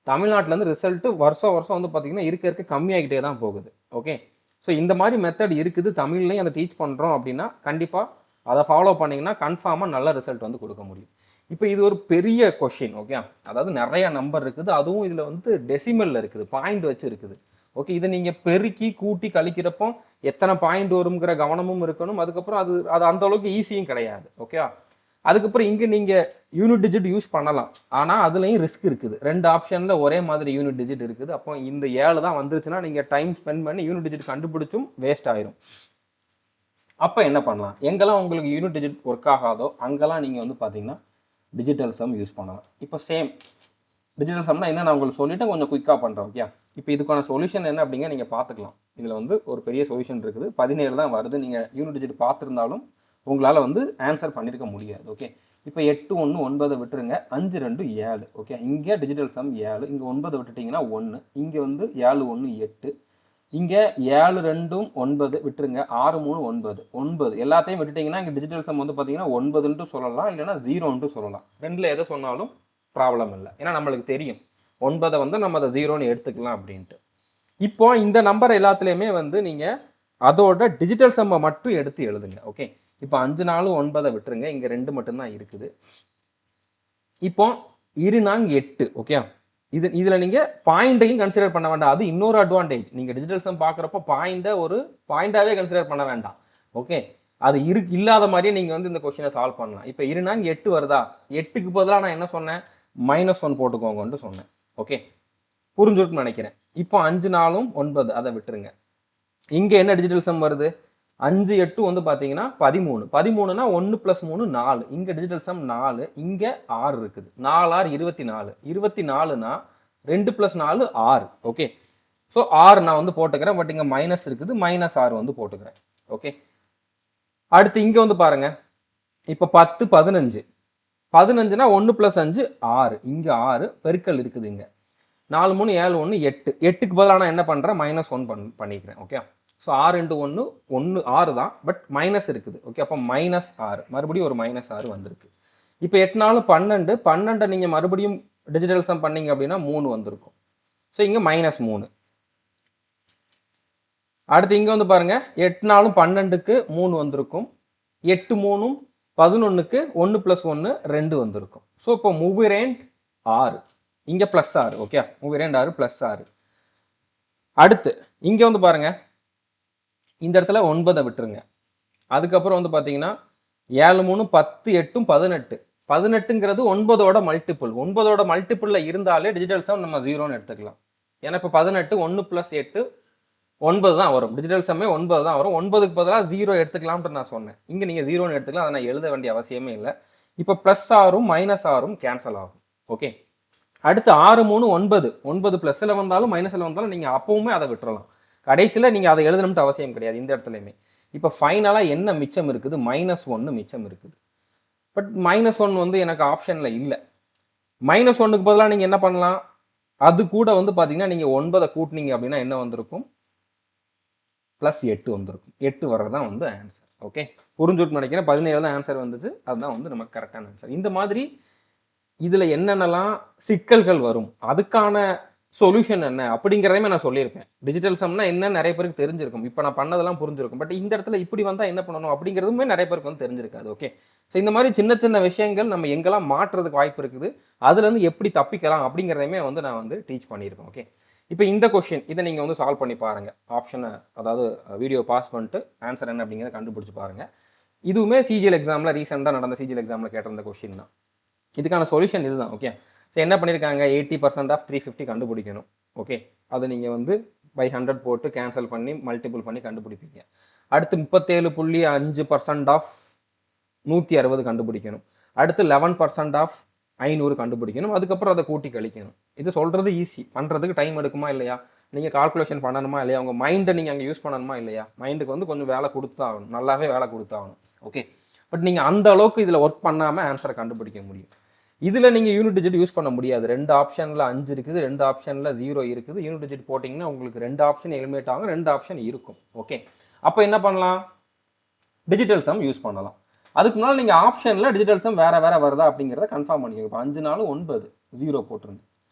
தமிழ்நாட்டிலேருந்து ரிசல்ட்டு வருஷம் வந்து பார்த்திங்கன்னா இருக்க கம்மியாகிட்டே தான் போகுது. ஓகே, ஸோ இந்த மாதிரி மெத்தட் இருக்குது, தமிழ்லையும் அதை டீச் பண்ணுறோம் அப்படின்னா கண்டிப்பாக அதை ஃபாலோ பண்ணிங்கன்னா கன்ஃபார்மாக நல்ல ரிசல்ட் வந்து கொடுக்க முடியும். இப்போ இது ஒரு பெரிய கொஷின். ஓகே, அதாவது நிறைய நம்பர் இருக்குது, அதுவும் இதில் வந்து டெசிமலில் இருக்குது, பாயிண்ட் வச்சு இருக்குது. ஓகே, இதை நீங்கள் பெருக்கி கூட்டி கழிக்கிறப்போ எத்தனை பாயிண்ட் வருங்கிற கவனமும் இருக்கணும். அதுக்கப்புறம் அது அந்த அளவுக்கு ஈஸியும் கிடையாது. ஓகே, அதுக்கப்புறம் இங்கே நீங்கள் யூனிட் டிஜிட் யூஸ் பண்ணலாம், ஆனால் அதுலேயும் ரிஸ்க் இருக்குது. 2 ஆப்ஷனில் ஒரே மாதிரி யூனிட் டிஜிட் இருக்குது. அப்போ இந்த 7 தான் வந்துருச்சுன்னா நீங்கள் டைம் ஸ்பெண்ட் பண்ணி யூனிட் டிஜிட் கண்டுபிடிச்சும் வேஸ்ட் ஆயிரும். அப்போ என்ன பண்ணலாம், எங்கெல்லாம் உங்களுக்கு யூனிட் டிஜிட் ஒர்க் ஆகாதோ அங்கெல்லாம் நீங்கள் வந்து பார்த்தீங்கன்னா டிஜிட்டல் சம் யூஸ் பண்ணலாம். இப்போ சேம் டிஜிட்டல் சம்னா என்ன நான் உங்களுக்கு சொல்லிவிட்டு கொஞ்சம் குயிக்காக பண்ணுறேன். ஓகே, இப்போ இதுக்கான சொல்யூஷன் என்ன அப்படிங்க நீங்கள் பார்த்துக்கலாம். இதில் வந்து ஒரு பெரிய சொல்யூஷன் இருக்குது, 17 தான் வருது. நீங்கள் யூனிட் டிஜிட் பார்த்துருந்தாலும் உங்களால் வந்து ஆன்சர் பண்ணியிருக்க முடியாது. ஓகே, இப்போ 8 1 9 விட்டுருங்க, 5 2 7. ஓகே, இங்கே டிஜிட்டல் சம் 7, இங்கே 9 விட்டுட்டிங்கன்னா 1, இங்கே வந்து 7 1 8, இங்கே 7 2 9 விட்டுருங்க, 6 3 9 எல்லாத்தையும் விட்டுட்டிங்கன்னா இங்கே டிஜிட்டல் சம் வந்து பார்த்தீங்கன்னா 9ன்ட்டு சொல்லலாம், இல்லைனா 0ன்ட்டு சொல்லலாம். ரெண்டில் எதை சொன்னாலும் ப்ராப்ளம் இல்லை, ஏன்னா நம்மளுக்கு தெரியும் 9 வந்து நம்ம அதை 0ன்னு எடுத்துக்கலாம் அப்படின்ட்டு. இப்போ இந்த நம்பர் எல்லாத்துலேயுமே வந்து நீங்கள் அதோட டிஜிட்டல் சம்மை மட்டும் எடுத்து எழுதுங்க. ஓகே, இப்போ 5 4 9 விட்டுருங்க, இங்கே 2 மட்டும்தான் இருக்குது. இப்போ 2 4 8. ஓகே, இதில் நீங்கள் பாயிண்ட்டையும் கன்சிடர் பண்ண வேண்டாம், அது இன்னொரு அட்வான்டேஜ். நீங்கள் டிஜிட்டல் சம் பார்க்குறப்போ பாயிண்ட்டை ஒரு பாயிண்டாகவே கன்சிடர் பண்ண வேண்டாம். ஓகே, அது இல்லாத மாதிரியே நீங்கள் வந்து இந்த கொஸ்டினை சால்வ் பண்ணலாம். இப்போ 2 4 8 வருதா, 8க்கு பதிலாக நான் என்ன சொன்னேன், -1 போட்டுக்கோங்கன்ட்டு சொன்னேன். ஓகே, புரிஞ்சுருக்குன்னு நினைக்கிறேன். இப்போ 5 4 9 அதை விட்டுருங்க. இங்கே என்ன டிஜிட்டல் சம் வருது, 5 8 வந்து பார்த்தீங்கன்னா 13. 13னா 1 + 3 4. இங்கே டிஜிட்டல் சம் 4, இங்கே 6 இருக்குது. 4 6 24. 24னா 2 + 4 6. ஓகே, ஸோ 6 நான் வந்து போட்டுக்கிறேன், பட் இங்கே மைனஸ் இருக்குது, -6 வந்து போட்டுக்கிறேன். ஓகே, அடுத்து இங்கே வந்து பாருங்க, இப்போ 10 15. 15னா 1 + 5 6. இங்கே 6 பெருக்கல் இருக்குது, இங்கே 4 3 7 1 8. 8க்கு பதிலாக நான் என்ன பண்ணுறேன், -1 பண்ணிக்கிறேன். ஓகே, ஸோ 6 × 1 1 6 தான், பட் மைனஸ் இருக்குது. ஓகே, அப்போ -6, மறுபடியும் ஒரு -6 வந்திருக்கு. இப்போ 8 4 12. 12 நீங்கள் மறுபடியும் டிஜிட்டல் சம் பண்ணீங்க அப்படின்னா 3 வந்திருக்கும். ஸோ இங்கே -3. அடுத்து இங்கே வந்து பாருங்க, 8 4 12க்கு 3 வந்திருக்கும். 8 3 11க்கு 1 + 1 2 வந்திருக்கும். ஸோ இப்போ மூவிரேண்ட் 6, இங்கே +6. ஓகே, மூவிரேண்ட் 6 +6. அடுத்து இங்கே வந்து பாருங்க, இந்த இடத்துல 9 விட்டுருங்க. அதுக்கப்புறம் வந்து பார்த்தீங்கன்னா 7 3 10 8 18. 18ங்கிறது 9ஓட மல்டிபிள். 9ஓட மல்டிபிளில் இருந்தாலே டிஜிட்டல் சம் நம்ம 0ன்னு எடுத்துக்கலாம். ஏன்னா இப்போ 18 1 + 8 9 தான் வரும். டிஜிட்டல் சம்மே 9 தான் வரும். 9க்கு பதிலாக 0 எடுத்துக்கலாம்ட்டு நான் சொன்னேன். இங்கே நீங்கள் 0ன்னு எடுத்துக்கலாம், அதை நான் எழுத வேண்டிய அவசியமே இல்லை. இப்போ +6ம் -6ம் கேன்சல் ஆகும். ஓகே, அடுத்து 6 3 9. 9 +ல் வந்தாலும் -ல் வந்தாலும் நீங்கள் அப்பவுமே அதை விட்டுறலாம். கடைசியில் நீங்கள் அதை எழுதணும்ட்டு அவசியம் கிடையாது இந்த இடத்துலையுமே. இப்போ ஃபைனலாக என்ன மிச்சம் இருக்குது, -1 மிச்சம் இருக்குது. பட் -1 வந்து எனக்கு ஆப்ஷனில் இல்லை. -1க்கு பதிலாக நீங்கள் என்ன பண்ணலாம், அது கூட வந்து பார்த்தீங்கன்னா நீங்கள் 9 கூட்டினீங்க அப்படின்னா என்ன வந்திருக்கும், +8 வந்திருக்கும். 8 வர்றது தான் வந்து ஆன்சர். ஓகே, புரிஞ்சுட்டு நினைக்கிறேன். 17 தான் ஆன்சர் வந்துச்சு, அதுதான் வந்து நமக்கு கரெக்டான ஆன்சர். இந்த மாதிரி இதில் என்னென்னலாம் சிக்கல்கள் வரும், அதுக்கான சொல்யூஷன் என்ன அப்படிங்கிறதையுமே நான் சொல்லியிருப்பேன். டிஜிட்டல் சம்னா என்ன நிறைய பேருக்கு தெரிஞ்சிருக்கும். இப்போ நான் பண்ணதெல்லாம் புரிஞ்சிருக்கும். பட் இந்த இடத்துல இப்படி வந்தால் என்ன பண்ணணும் அப்படிங்கிறதுமே நிறைய பேருக்கு வந்து தெரிஞ்சிருக்காது. ஓகே, ஸோ இந்த மாதிரி சின்ன சின்ன விஷயங்கள் நம்ம எங்கெல்லாம் மாற்றுறதுக்கு வாய்ப்பு இருக்குது, அதுலேருந்து எப்படி தப்பிக்கலாம் அப்படிங்கிறதையுமே வந்து நான் வந்து டீச் பண்ணியிருக்கேன். ஓகே, இப்போ இந்த கொஷின் இதை நீங்கள் வந்து சால்வ் பண்ணி பாருங்கள். ஆப்ஷனை, அதாவது வீடியோ பாஸ் பண்ணிட்டு ஆன்சர் என்ன அப்படிங்கிறத கண்டுபிடிச்சி பாருங்கள். இதுவுமே சிஜிஎல் எக்ஸாமில் ரீசெண்டாக நடந்த சிஜிஎல் எக்ஸாமில் கேட்டிருந்த கொஷின் தான். இதுக்கான சொல்யூஷன் இதுதான். ஓகே, ஸோ என்ன பண்ணியிருக்காங்க, 80% ஆஃப் 350 கண்டுபிடிக்கணும். ஓகே, அதை நீங்கள் வந்து பை 100 போட்டு கேன்சல் பண்ணி மல்டிபிள் பண்ணி கண்டுபிடிப்பீங்க. அடுத்து 37.5% ஆஃப் 160 கண்டுபிடிக்கணும். அடுத்து 11% ஆஃப் 500 கண்டுபிடிக்கணும். அதுக்கப்புறம் அதை கூட்டி கழிக்கணும். இது சொல்கிறது ஈஸி, பண்ணுறதுக்கு டைம் எடுக்குமா இல்லையா, நீங்கள் கால்குலேஷன் பண்ணணுமா இல்லையா, உங்கள் மைண்டை நீங்கள் அங்கே யூஸ் பண்ணணுமா இல்லையா, மைண்டுக்கு வந்து கொஞ்சம் வேலை கொடுத்தாகணும், நல்லாவே வேலை கொடுத்தாகணும். ஓகே, பட் நீங்கள் அந்த அளவுக்கு இதில் ஒர்க் பண்ணாமல் ஆன்சரை கண்டுபிடிக்க முடியும். இதில் நீங்கள் யூனிட் டிஜிட் யூஸ் பண்ண முடியாது. 2 ஆப்ஷனில் 5 இருக்குது, 2 ஆப்ஷனில் 0 இருக்குது. யூனிட் டிஜிட் போட்டிங்கன்னா உங்களுக்கு 2 ஆப்ஷன் எலிமினேட் ஆகும், 2 ஆப்ஷன் இருக்கும். ஓகே, அப்போ என்ன பண்ணலாம், டிஜிட்டல் சம் யூஸ் பண்ணலாம். அதுக்கு முன்னால் நீங்கள் ஆப்ஷனில் டிஜிட்டல் சம் வேறு வேறு வருதா அப்படிங்கிறத கன்ஃபார்ம் பண்ணிக்கோங்க. இப்போ 5 4 9 0 போட்டுருங்க,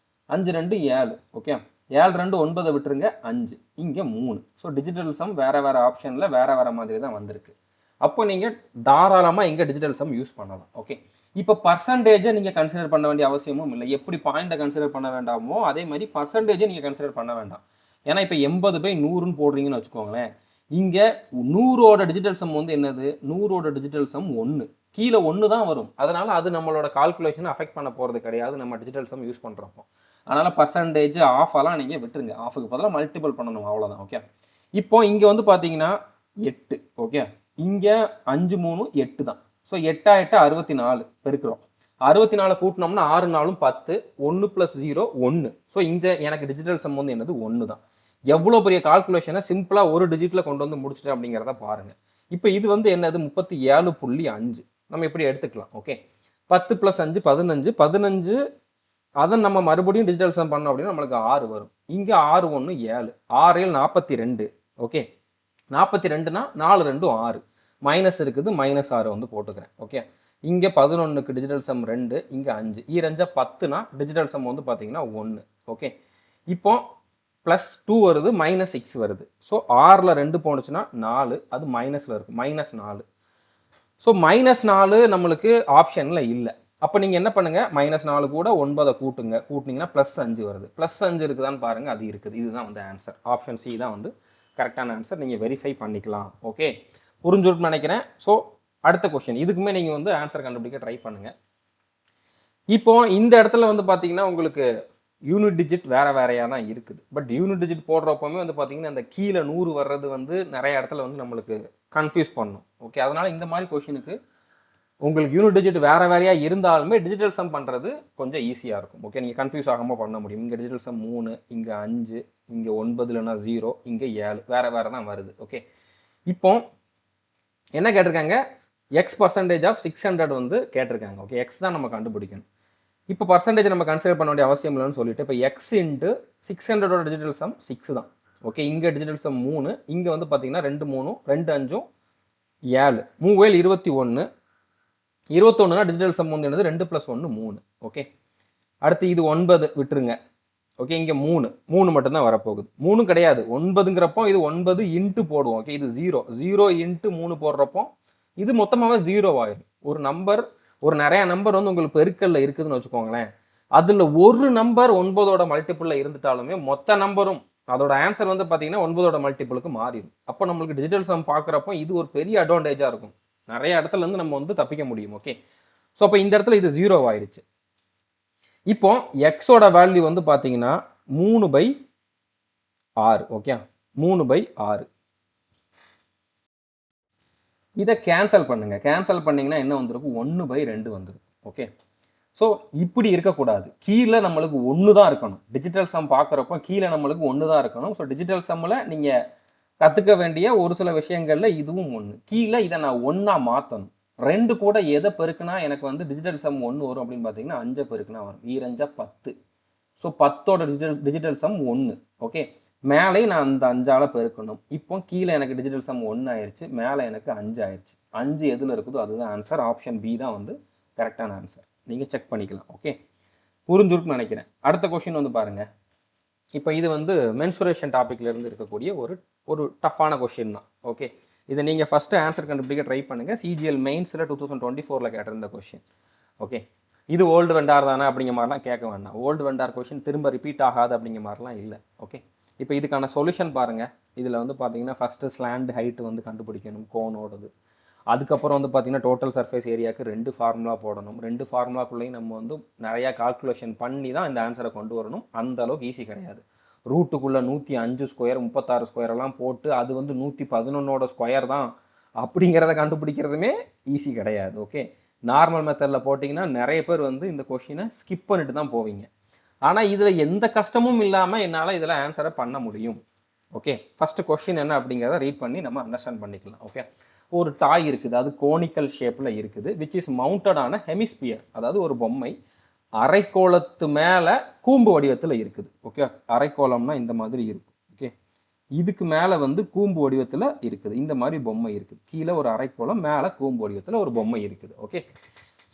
5 2 7. ஓகே, 7 2 9 விட்டுருங்க, 5 இங்கே 3. ஸோ டிஜிட்டல் சம் வேறு வேறு ஆப்ஷனில் வேறு வேறு மாதிரி தான் வந்திருக்கு. அப்போ நீங்கள் தாராளமாக இங்கே டிஜிட்டல் சம் யூஸ் பண்ணலாம். ஓகே, இப்போ பர்சன்டேஜை நீங்கள் கன்சிடர் பண்ண வேண்டிய அவசியமும் இல்லை. எப்படி பாயிண்ட்டை கன்சிடர் பண்ண வேண்டாமோ அதே மாதிரி பர்சன்டேஜை நீங்கள் கன்சிடர் பண்ண வேண்டாம். ஏன்னா இப்போ 80/100ன்னு போடுறீங்கன்னு வச்சுக்கோங்களேன், இங்கே 100ஓட டிஜிட்டல் சம் வந்து என்னது, 100ஓட டிஜிட்டல் சம் 1, கீழே 1 தான் வரும். அதனால் அது நம்மளோட கால்குலேஷனை அஃபெக்ட் பண்ண போகிறது கிடையாது நம்ம டிஜிட்டல் சம் யூஸ் பண்ணுறப்போ. அதனால் பர்சன்டேஜ் ஆஃபெல்லாம் நீங்கள் விட்டுருங்க, ஆஃபுக்கு பதிலாக மல்டிபிள் பண்ணணும், அவ்வளோதான். ஓகே, இப்போ இங்கே வந்து பார்த்தீங்கன்னா 8. ஓகே, இங்கே 5 3 8 தான். ஸோ 8 8 64 பெருக்கிறோம். 64 கூட்டினோம்னா 6 4 10, 1 + 0 1. ஸோ இந்த எனக்கு டிஜிட்டல் சம் வந்து என்னது 1 தான். எவ்வளோ பெரிய கால்குலேஷனை சிம்பிளாக ஒரு டிஜிட்டில் கொண்டு வந்து முடிச்சுட்டு அப்படிங்கிறத பாருங்கள். இப்போ இது வந்து என்னது 37.5 நம்ம எப்படி எடுத்துக்கலாம். ஓகே, 10 + 5 15, 15 அதை நம்ம மறுபடியும் டிஜிட்டல் சம் பண்ணோம் அப்படின்னா நம்மளுக்கு 6 வரும். இங்கே 6 1 7, 6 7 42. ஓகே, 42னா 4 2 6, மைனஸ் இருக்குது, -6 வந்து போட்டுக்கிறேன். ஓகே, இங்கே 11க்கு டிஜிட்டல் சம் 2, இங்கே 5, ஈரஞ்சா 10னா டிஜிட்டல் சம் வந்து பார்த்தீங்கன்னா 1. ஓகே, இப்போ +2 வருது, -6 வருது. ஸோ 6ல் 2 போனுச்சுன்னா 4, அது மைனஸில் இருக்குது, -4. ஸோ -4 நம்மளுக்கு ஆப்ஷனில் இல்லை. அப்போ நீங்கள் என்ன பண்ணுங்கள், -4 கூட 9 கூட்டுங்க, கூட்டினீங்கன்னா +5 வருது. +5 இருக்குதான்னு பாருங்கள், அது இருக்குது. இதுதான் வந்து ஆன்சர். ஆப்ஷன் சி தான் வந்து கரெக்டான ஆன்சர். நீங்கள் வெரிஃபை பண்ணிக்கலாம். ஓகே, புரிஞ்சுருக்குன்னு நினைக்கிறேன். ஸோ அடுத்த கொஸ்டின், இதுக்குமே நீங்கள் வந்து ஆன்சர் கண்டுபிடிக்க ட்ரை பண்ணுங்கள். இப்போ இந்த இடத்துல வந்து பார்த்தீங்கன்னா உங்களுக்கு யூனிட் டிஜிட் வேறு வேறையாக தான் இருக்குது. பட் யூனிட் டிஜிட் போடுறப்பவுமே வந்து பார்த்தீங்கன்னா அந்த கீழே 100 வர்றது வந்து நிறைய இடத்துல வந்து நம்மளுக்கு கன்ஃபியூஸ் பண்ணும். ஓகே, அதனால் இந்த மாதிரி கொஷினுக்கு உங்களுக்கு யூனிட் டிஜிட் வேறு வேறையாக இருந்தாலுமே டிஜிட்டல் சம் பண்ணுறது கொஞ்சம் ஈஸியாக இருக்கும். ஓகே, நீங்கள் கன்ஃபியூஸ் ஆகாமல் பண்ண முடியும். இங்கே டிஜிட்டல் சம் 3, இங்கே 5, இங்கே 9 இல்லைன்னா 0, இங்கே 7, வேறு தான் வருது. ஓகே, இப்போ என்ன கேட்டிருக்காங்க, x% ஆஃப் 600 வந்து கேட்டிருக்காங்க. ஓகே, எக்ஸ் தான் நம்ம கண்டுபிடிக்கணும். இப்போ பர்சன்டேஜ் நம்ம கன்சிடர் பண்ண வேண்டிய அவசியம் இல்லைன்னு சொல்லிட்டு இப்போ எக்ஸ் இன்ட்டு 600ஓட டிஜிட்டல் சம் 6 தான். ஓகே, இங்கே டிஜிட்டல் சம் 3, இங்கே வந்து பார்த்தீங்கன்னா 2 3 2 5 7, 3 21, 21னா டிஜிட்டல் சம் வந்து என்னது 2 + 1 3. ஓகே, அடுத்து இது 9 விட்டுருங்க. ஓகே, இங்கே 3 மட்டும்தான் வரப்போகுது. 3 கிடையாது, 9ங்கிறப்போ இது 9 இன்ட்டு போடுவோம். ஓகே, இது 0 இன்ட்டு 3 போடுறப்போ இது மொத்தமாகவே 0 ஆயிடும். ஒரு நம்பர், ஒரு நிறைய நம்பர் வந்து உங்களுக்கு பெருக்கல்ல இருக்குதுன்னு வச்சுக்கோங்களேன், அதில் ஒரு நம்பர் 9ஓட மல்டிபிளில் இருந்துட்டாலுமே மொத்த நம்பரும் அதோட ஆன்சர் வந்து பார்த்தீங்கன்னா 9ஓட மல்டிபிளுக்கு மாறிடும். அப்போ நம்மளுக்கு டிஜிட்டல் சம் பார்க்குறப்போ இது ஒரு பெரிய அட்வான்டேஜாக இருக்கும். நிறைய இடத்துல இருந்து நம்ம வந்து தப்பிக்க முடியும். ஓகே, ஸோ அப்போ இந்த இடத்துல இது 0 ஆயிடுச்சு. இப்போ எக்ஸோட வேல்யூ வந்து பார்த்தீங்கன்னா 3/6. ஓகே, 3/6. இதை கேன்சல் பண்ணுங்க. கேன்சல் பண்ணிங்கன்னா என்ன வந்திருக்கும், 1/2 வந்துடும். ஓகே, ஸோ இப்படி இருக்கக்கூடாது. கீழே நம்மளுக்கு 1 தான் இருக்கணும். டிஜிட்டல் சம் பார்க்குறப்போ கீழே நம்மளுக்கு 1 தான் இருக்கணும். ஸோ டிஜிட்டல் சம்மில் நீங்கள் கற்றுக்க வேண்டிய ஒரு சில விஷயங்களில் இதுவும் 1. கீழே இதை நான் 1ஆ மாற்றணும். 2 கூட எதை பெருக்குனா எனக்கு வந்து டிஜிட்டல் சம் 1 வரும் அப்படின்னு பார்த்தீங்கன்னா 5 பெருக்குனா வரும். 2 10. ஸோ 10ஓட டிஜிட்டல் சம் 1. ஓகே, மேலே நான் அந்த 5ஆல் பெருக்கணும். இப்போ கீழே எனக்கு டிஜிட்டல் சம் 1 ஆயிடுச்சு, மேலே எனக்கு 5 ஆயிடுச்சு. 5 எதில் இருக்குதோ அதுதான் ஆன்சர். ஆப்ஷன் பி தான் வந்து கரெக்டான ஆன்சர். நீங்கள் செக் பண்ணிக்கலாம். ஓகே, புரிஞ்சுருக்குன்னு நினைக்கிறேன். அடுத்த கொஷின் வந்து பாருங்கள். இப்போ இது வந்து மென்சுரேஷன் டாப்பிக்லேருந்து இருக்கக்கூடிய ஒரு டஃப்பான கொஷின் தான். ஓகே, இதை நீங்கள் ஃபஸ்ட்டு ஆன்சர் கண்டுபிடிக்க ட்ரை பண்ணுங்கள். சிஜிஎல் மெயின்ஸில் 2024 கேட்டிருந்த கொஷின். ஓகே, இது ஓல்டு வெண்டார் தானே அப்படிங்கிற மாதிரிலாம் கேட்க வேண்டாம். ஓல்டு வெண்டார் கொஷின் திரும்ப ரிப்பீட் ஆகாது அப்படிங்கிற மாதிரிலாம் இல்லை. ஓகே, இப்போ இதுக்கான சொல்யூஷன் பாருங்கள். இதில் வந்து பார்த்தீங்கன்னா ஃபஸ்ட்டு ஸ்லாண்ட் ஹைட்டு வந்து கண்டுபிடிக்கணும் கோனோடது. அதுக்கப்புறம் வந்து பார்த்தீங்கன்னா டோட்டல் சர்ஃபேஸ் ஏரியாவுக்கு 2 ஃபார்முலா போடணும். 2 ஃபார்முலாக்குள்ளேயும் நம்ம வந்து நிறையா கால்குலேஷன் பண்ணி தான் இந்த ஆன்சரை கொண்டு வரணும். அந்த அளவுக்கு ஈஸி கிடையாது. ரூட்டுக்குள்ளே 105 ஸ்கொயர் 36 ஸ்கொயரெல்லாம் போட்டு அது வந்து 111ஓட ஸ்கொயர் தான் அப்படிங்கிறத கண்டுபிடிக்கிறதுமே ஈஸி கிடையாது. ஓகே, நார்மல் மெத்தடில் போட்டிங்கன்னா நிறைய பேர் வந்து இந்த கொஷினை ஸ்கிப் பண்ணிட்டு தான் போவீங்க. ஆனால் இதில் எந்த கஷ்டமும் இல்லாமல் என்னால் இதில் ஆன்சரை பண்ண முடியும். ஓகே, ஃபஸ்ட்டு கொஷின் என்ன அப்படிங்கிறத ரீட் பண்ணி நம்ம அண்டர்ஸ்டாண்ட் பண்ணிக்கலாம். ஓகே, ஒரு டாய் இருக்குது, அது கோனிக்கல் ஷேப்பில் இருக்குது, விச் இஸ் மவுண்டடான ஹெமிஸ்பியர், அதாவது ஒரு பொம்மை அரைக்கோளத்து மேலே கூம்பு வடிவத்தில் இருக்குது. ஓகே, அரைக்கோளம்னா இந்த மாதிரி இருக்கும். ஓகே, இதுக்கு மேலே வந்து கூம்பு வடிவத்தில் இருக்குது. இந்த மாதிரி பொம்மை இருக்குது. கீழே ஒரு அரைக்கோளம், மேலே கூம்பு வடிவத்தில் ஒரு பொம்மை இருக்குது. ஓகே,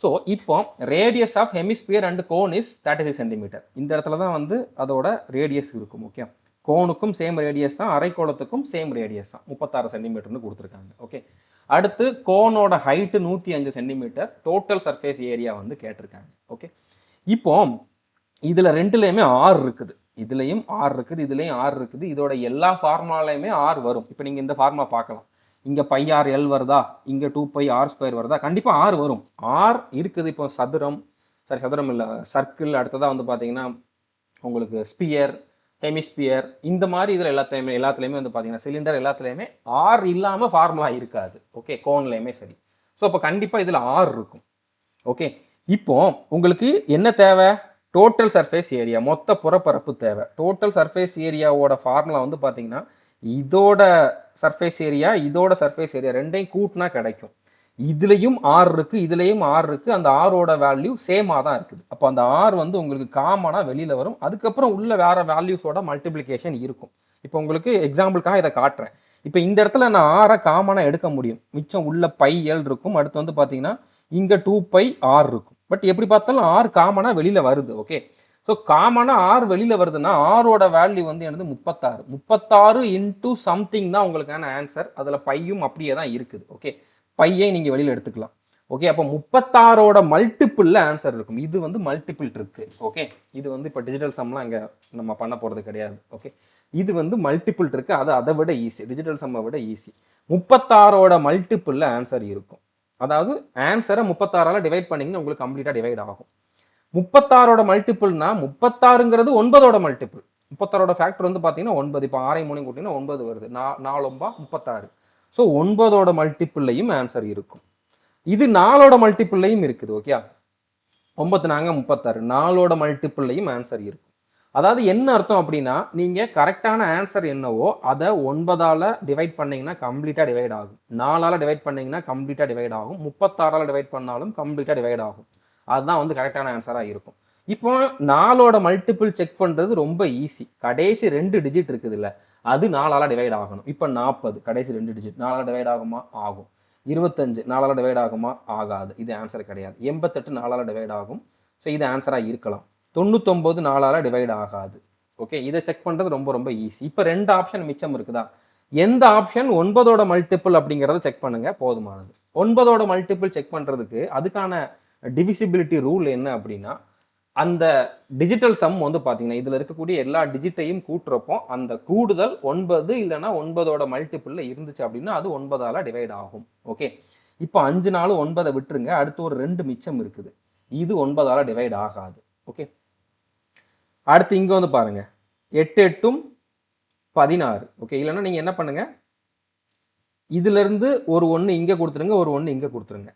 ஸோ இப்போ radius of hemisphere and cone is 36 centimetre. இந்த இடத்துல தான் வந்து அதோட ரேடியஸ் இருக்கும். ஓகே, கோனுக்கும் சேம் ரேடியஸ் தான், அரைக்கோளத்துக்கும் சேம் ரேடியஸ் தான், 36 சென்டிமீட்டர்னு கொடுத்துருக்காங்க. ஓகே, அடுத்து கோனோட height 105 centimetre, total surface area வந்து கேட்டிருக்காங்க. ஓகே, இப்போ இதில் ரெண்டுலேயுமே ஆர் இருக்குது, இதுலேயும் ஆர் இருக்குது, இதுலேயும் ஆர் இருக்குது. இதோட எல்லா ஃபார்முலாலையுமே ஆர் வரும். இப்போ நீங்கள் இந்த ஃபார்முலா பார்க்கலாம். இங்கே பை ஆர் எல் வருதா, இங்கே 2π r² வருதா, கண்டிப்பாக ஆர் வரும். ஆர் இருக்குது. இப்போ சதுரம் இல்லை, சர்க்கிள், அடுத்ததாக வந்து பார்த்தீங்கன்னா உங்களுக்கு ஸ்பியர், ஹெமிஸ்பியர், இந்த மாதிரி இதில் எல்லாத்துலேயுமே வந்து பார்த்தீங்கன்னா சிலிண்டர் எல்லாத்துலேயுமே ஆர் இல்லாமல் ஃபார்முலா இருக்காது. ஓகே, கோன்லேயுமே சரி. ஸோ அப்போ கண்டிப்பாக இதில் ஆர் இருக்கும். ஓகே, இப்போ உங்களுக்கு என்ன தேவை? டோட்டல் சர்ஃபேஸ் ஏரியா, மொத்த புறப்பரப்பு தேவை. டோட்டல் சர்ஃபேஸ் ஏரியாவோட ஃபார்முலா வந்து பார்த்தீங்கன்னா இதோட சர்ஃபேஸ் ஏரியா, இதோட சர்ஃபேஸ் ஏரியா ரெண்டையும் கூட்டினா கிடைக்கும். இதுலேயும் ஆர் இருக்குது, இதுலேயும் ஆர் இருக்குது. அந்த ஆரோட வேல்யூ சேமாக தான் இருக்குது. அப்போ அந்த ஆர் வந்து உங்களுக்கு காமனாக வெளியில் வரும். அதுக்கப்புறம் உள்ள வேறு வேல்யூஸோட மல்டிப்ளிகேஷன் இருக்கும். இப்போ உங்களுக்கு எக்ஸாம்பிளுக்காக இதை காட்டுறேன். இப்போ இந்த இடத்துல நான் ஆரை காமனாக எடுக்க முடியும். மிச்சம் உள்ள பை எல் இருக்கும். அடுத்து வந்து பார்த்தீங்கன்னா இங்கே 2π r இருக்கும். பட் எப்படி பார்த்தாலும் ஆர் காமனாக வெளியில் வருது. ஓகே, ஸோ காமனாக ஆர் வெளியில் வருதுன்னா ஆரோட வேல்யூ வந்து எனது 36 இன்டூ சம்திங் தான் உங்களுக்கான ஆன்சர். அதில் பையும் அப்படியே தான் இருக்குது. ஓகே, பையை நீங்கள் வெளியில் எடுத்துக்கலாம். ஓகே, அப்போ 36ஓட மல்டிபிளில் ஆன்சர் இருக்கும். இது வந்து மல்டிபிள் இருக்கு. ஓகே, இது வந்து இப்போ டிஜிட்டல் சம்லாம் இங்கே நம்ம பண்ண போகிறது கிடையாது. ஓகே, இது வந்து மல்டிபிள் இருக்கு. அது அதை விட ஈஸி, டிஜிட்டல் சம்மை விட ஈஸி. 36ஓட மல்டிபிளில் ஆன்சர் இருக்கும். அதாவது ஆன்சரை 36ஆல் டிவைட் பண்ணிங்கன்னா உங்களுக்கு கம்ப்ளீட்டாக டிவைட் ஆகும். 36ஓட மல்டிபிள்னா 36ங்கிறது 9ஓட மல்டிபிள். 36ஓட ஃபேக்டர் வந்து பார்த்தீங்கன்னா 9. இப்போ 6 3 கூட்டிங்கன்னா 9 வருது. 4 36. ஸோ 9ஓட மல்டிபிள்லையும் ஆன்சர் இருக்கும். இது 4ஓட மல்டிபிள்லையும் இருக்குது. ஓகே, 9 4 36, 4ஓட மல்டிபிள்லையும் ஆன்சர் இருக்கும். அதாவது என்ன அர்த்தம் அப்படின்னா நீங்கள் கரெக்டான ஆன்சர் என்னவோ அதை 9ஆல் டிவைட் பண்ணிங்கன்னா கம்ப்ளீட்டாக டிவைட் ஆகும். 4ஆல் டிவைட் பண்ணிங்கன்னா கம்ப்ளீட்டாக டிவைட் ஆகும். 36ஆல் டிவைட் பண்ணாலும் கம்ப்ளீட்டாக டிவைட் ஆகும். அதுதான் வந்து கரெக்டான ஆன்சராக இருக்கும். இப்போ 4ஓட மல்டிபிள் செக் பண்ணுறது ரொம்ப ஈஸி. கடைசி 2 டிஜிட் இருக்குது இல்லை, அது 4ஆல் டிவைட் ஆகணும். இப்போ 40 கடைசி 2 டிஜிட் 4ஆல் டிவைட் ஆகுமா? ஆகும். 25 4ஆல் டிவைட் ஆகுமா? ஆகாது. இது ஆன்சர் கிடையாது. 88 4ஆல் டிவைட் ஆகும். ஸோ இது ஆன்சராக இருக்கலாம். 99 4ஆல் டிவைட் ஆகாது. ஓகே, இதை செக் பண்ணுறது ரொம்ப ரொம்ப ஈஸி. இப்போ 2 ஆப்ஷன் மிச்சம் இருக்குதா? எந்த ஆப்ஷன் 9ஓட மல்டிபிள் அப்படிங்கிறத செக் பண்ணுங்க, போதுமானது. 9ஓட மல்டிபிள் செக் பண்ணுறதுக்கு அதுக்கான டிவிசிபிலிட்டி ரூல் என்ன அப்படின்னா, அந்த டிஜிட்டல் சம் வந்து பார்த்தீங்கன்னா இதில் இருக்கக்கூடிய எல்லா டிஜிட்டையும் கூட்டுறப்போ அந்த கூடுதல் 9 இல்லைன்னா 9ஓட மல்டிபிளில் இருந்துச்சு அப்படின்னா அது 9ஆல் டிவைட் ஆகும். ஓகே, இப்போ 5 4 9 விட்டுருங்க. அடுத்து ஒரு 2 மிச்சம் இருக்குது. இது 9ஆல் டிவைட் ஆகாது. ஓகே, அடுத்து இங்கே வந்து பாருங்க 8 8 16. ஓகே, இல்லைன்னா நீங்கள் என்ன பண்ணுங்க, இதுலேருந்து ஒரு 1 இங்கே கொடுத்துருங்க, ஒரு 1 இங்கே கொடுத்துருங்க.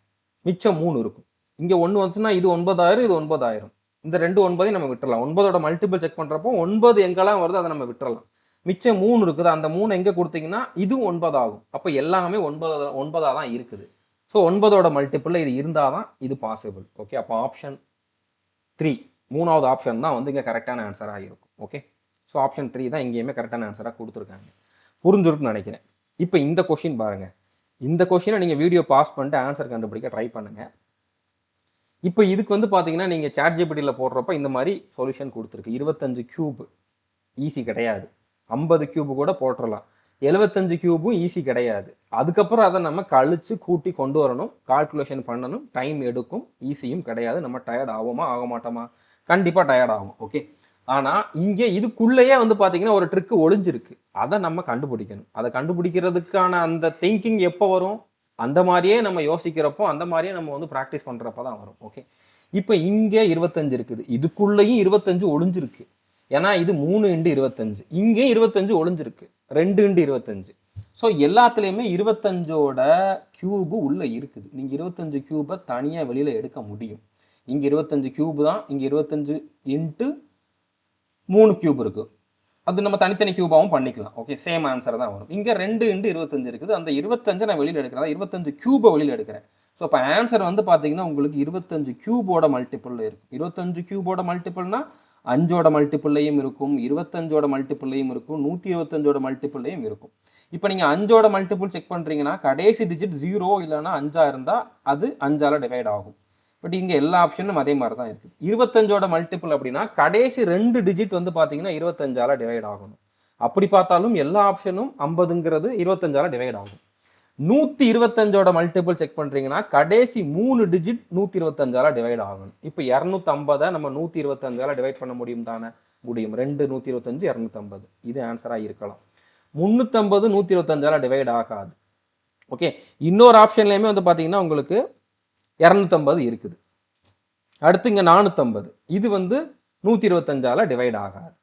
மிச்சம் 3 இருக்கும். இங்கே 1 வந்துச்சுன்னா இது 9000, இது 9000. இந்த 2 9ஐயும் நம்ம விட்டுறலாம். 9ஓட மல்டிபிள் செக் பண்ணுறப்போ 9 எங்கெல்லாம் வருது அதை நம்ம விட்டுறலாம். மிச்சம் 3 இருக்குது. அந்த 3 எங்கே கொடுத்தீங்கன்னா இதுவும் 9 ஆகும். அப்போ எல்லாமே 9ஆக தான் இருக்குது. ஸோ 9ஓட மல்டிபிளில் இது இருந்தால் தான் இது பாசிபிள். ஓகே, அப்போ ஆப்ஷன் 3 மூணாவது ஆப்ஷன் தான் வந்து இங்கே கரெக்டான ஆன்சராக இருக்கும். ஓகே, ஸோ ஆப்ஷன் 3 தான் இங்கேயுமே கரெக்டான ஆன்சராக கொடுத்துருக்காங்க. புரிஞ்சிருக்குன்னு நினைக்கிறேன். இப்போ இந்த கொஷின் பாருங்கள். இந்த கொஷினை நீங்கள் வீடியோ பாஸ் பண்ணிட்டு ஆன்சர் கண்டுபிடிக்க ட்ரை பண்ணுங்கள். இப்போ இதுக்கு வந்து பார்த்தீங்கன்னா நீங்கள் சாட் ஜிபிடியில் போடுறப்ப இந்த மாதிரி சொல்யூஷன் கொடுத்துருக்கு. 25 கியூப் ஈஸி கிடையாது. 50 கியூப் கூட போட்டுடலாம். 75 கியூபும் ஈஸி கிடையாது. அதுக்கப்புறம் அதை நம்ம கழிச்சு கூட்டி கொண்டு வரணும், கால்குலேஷன் பண்ணணும், டைம் எடுக்கும், ஈஸியும் கிடையாது. நம்ம டயர்ட் ஆகுமா ஆக மாட்டோமா? கண்டிப்பாக டயர்ட் ஆகும். ஓகே, ஆனால் இங்கே இதுக்குள்ளேயே வந்து பார்த்தீங்கன்னா ஒரு ட்ரிக்கு ஒளிஞ்சிருக்கு. அதை நம்ம கண்டுபிடிக்கணும். அதை கண்டுபிடிக்கிறதுக்கான அந்த திங்கிங் எப்போ வரும்? அந்த மாதிரியே நம்ம யோசிக்கிறப்போ, அந்த மாதிரியே நம்ம வந்து ப்ராக்டிஸ் பண்ணுறப்ப தான் வரும். ஓகே, இப்போ இங்கே 25 இருக்குது, இதுக்குள்ளேயும் 25 ஒளிஞ்சிருக்கு. ஏன்னா இது 3x25, இங்கே 25 ஒளிஞ்சிருக்கு, 2x25. ஸோ எல்லாத்துலேயுமே 25ஓட கியூபு உள்ளே இருக்குது. நீங்கள் 25 கியூபை தனியாக வெளியில் எடுக்க முடியும். இங்கே 25 கியூபு தான், இங்கே 25 இன்ட்டு 3 கியூப் இருக்குது. அது நம்ம தனித்தனி கியூபாகவும் பண்ணிக்கலாம். ஓகே, சேம் ஆன்சர் தான் வரும். இங்கே 2x25 இருக்குது. அந்த 25 நான் வெளியில் எடுக்கிறேன், 25 கியூபை வெளியில் எடுக்கிறேன். ஸோ இப்போ ஆன்சர் வந்து பார்த்தீங்கன்னா உங்களுக்கு 25 கியூபோட மல்டிபிளில் இருக்கும். 25 கியூபோட மல்டிபிள்னா 5ஓட மல்டிபிள்லையும் இருக்கும், 25ஓட மல்டிபிள்லையும் இருக்கும், 125ஓட மல்டிபிள்லையும் இருக்கும். இப்போ நீங்கள் 5ஓட மல்டிபிள் செக் பண்ணுறீங்கன்னா கடைசி டிஜிட் 0 இல்லைனா 5 இருந்தால் அது 5ஆல் டிவைட் ஆகும். பட் இங்கே எல்லா ஆப்ஷனும் அதே மாதிரி தான் இருக்குது. 25ஓட மல்டிபிள் அப்படின்னா கடைசி 2 டிஜிட் வந்து பார்த்தீங்கன்னா 25ஆல் டிவைட் ஆகணும். அப்படி பார்த்தாலும் எல்லா ஆப்ஷனும் 50ங்கிறது 25ஆல் டிவைட் ஆகும். 125ஓட மல்டிபிள் செக் பண்ணுறீங்கன்னா கடைசி 3 டிஜிட் 125ஆல் டிவைட் ஆகணும். இப்போ 250 நம்ம 125ஆல் டிவைட் பண்ண முடியும் தானே? முடியும். 2 125 250, இது ஆன்சராக இருக்கலாம். 350 125ஆல் டிவைட் ஆகாது. ஓகே, இன்னொரு ஆப்ஷன்லையுமே வந்து பார்த்தீங்கன்னா உங்களுக்கு 250 இருக்குது. அடுத்து இங்கே 450, இது வந்து 125ஆல் டிவைட் ஆகாது.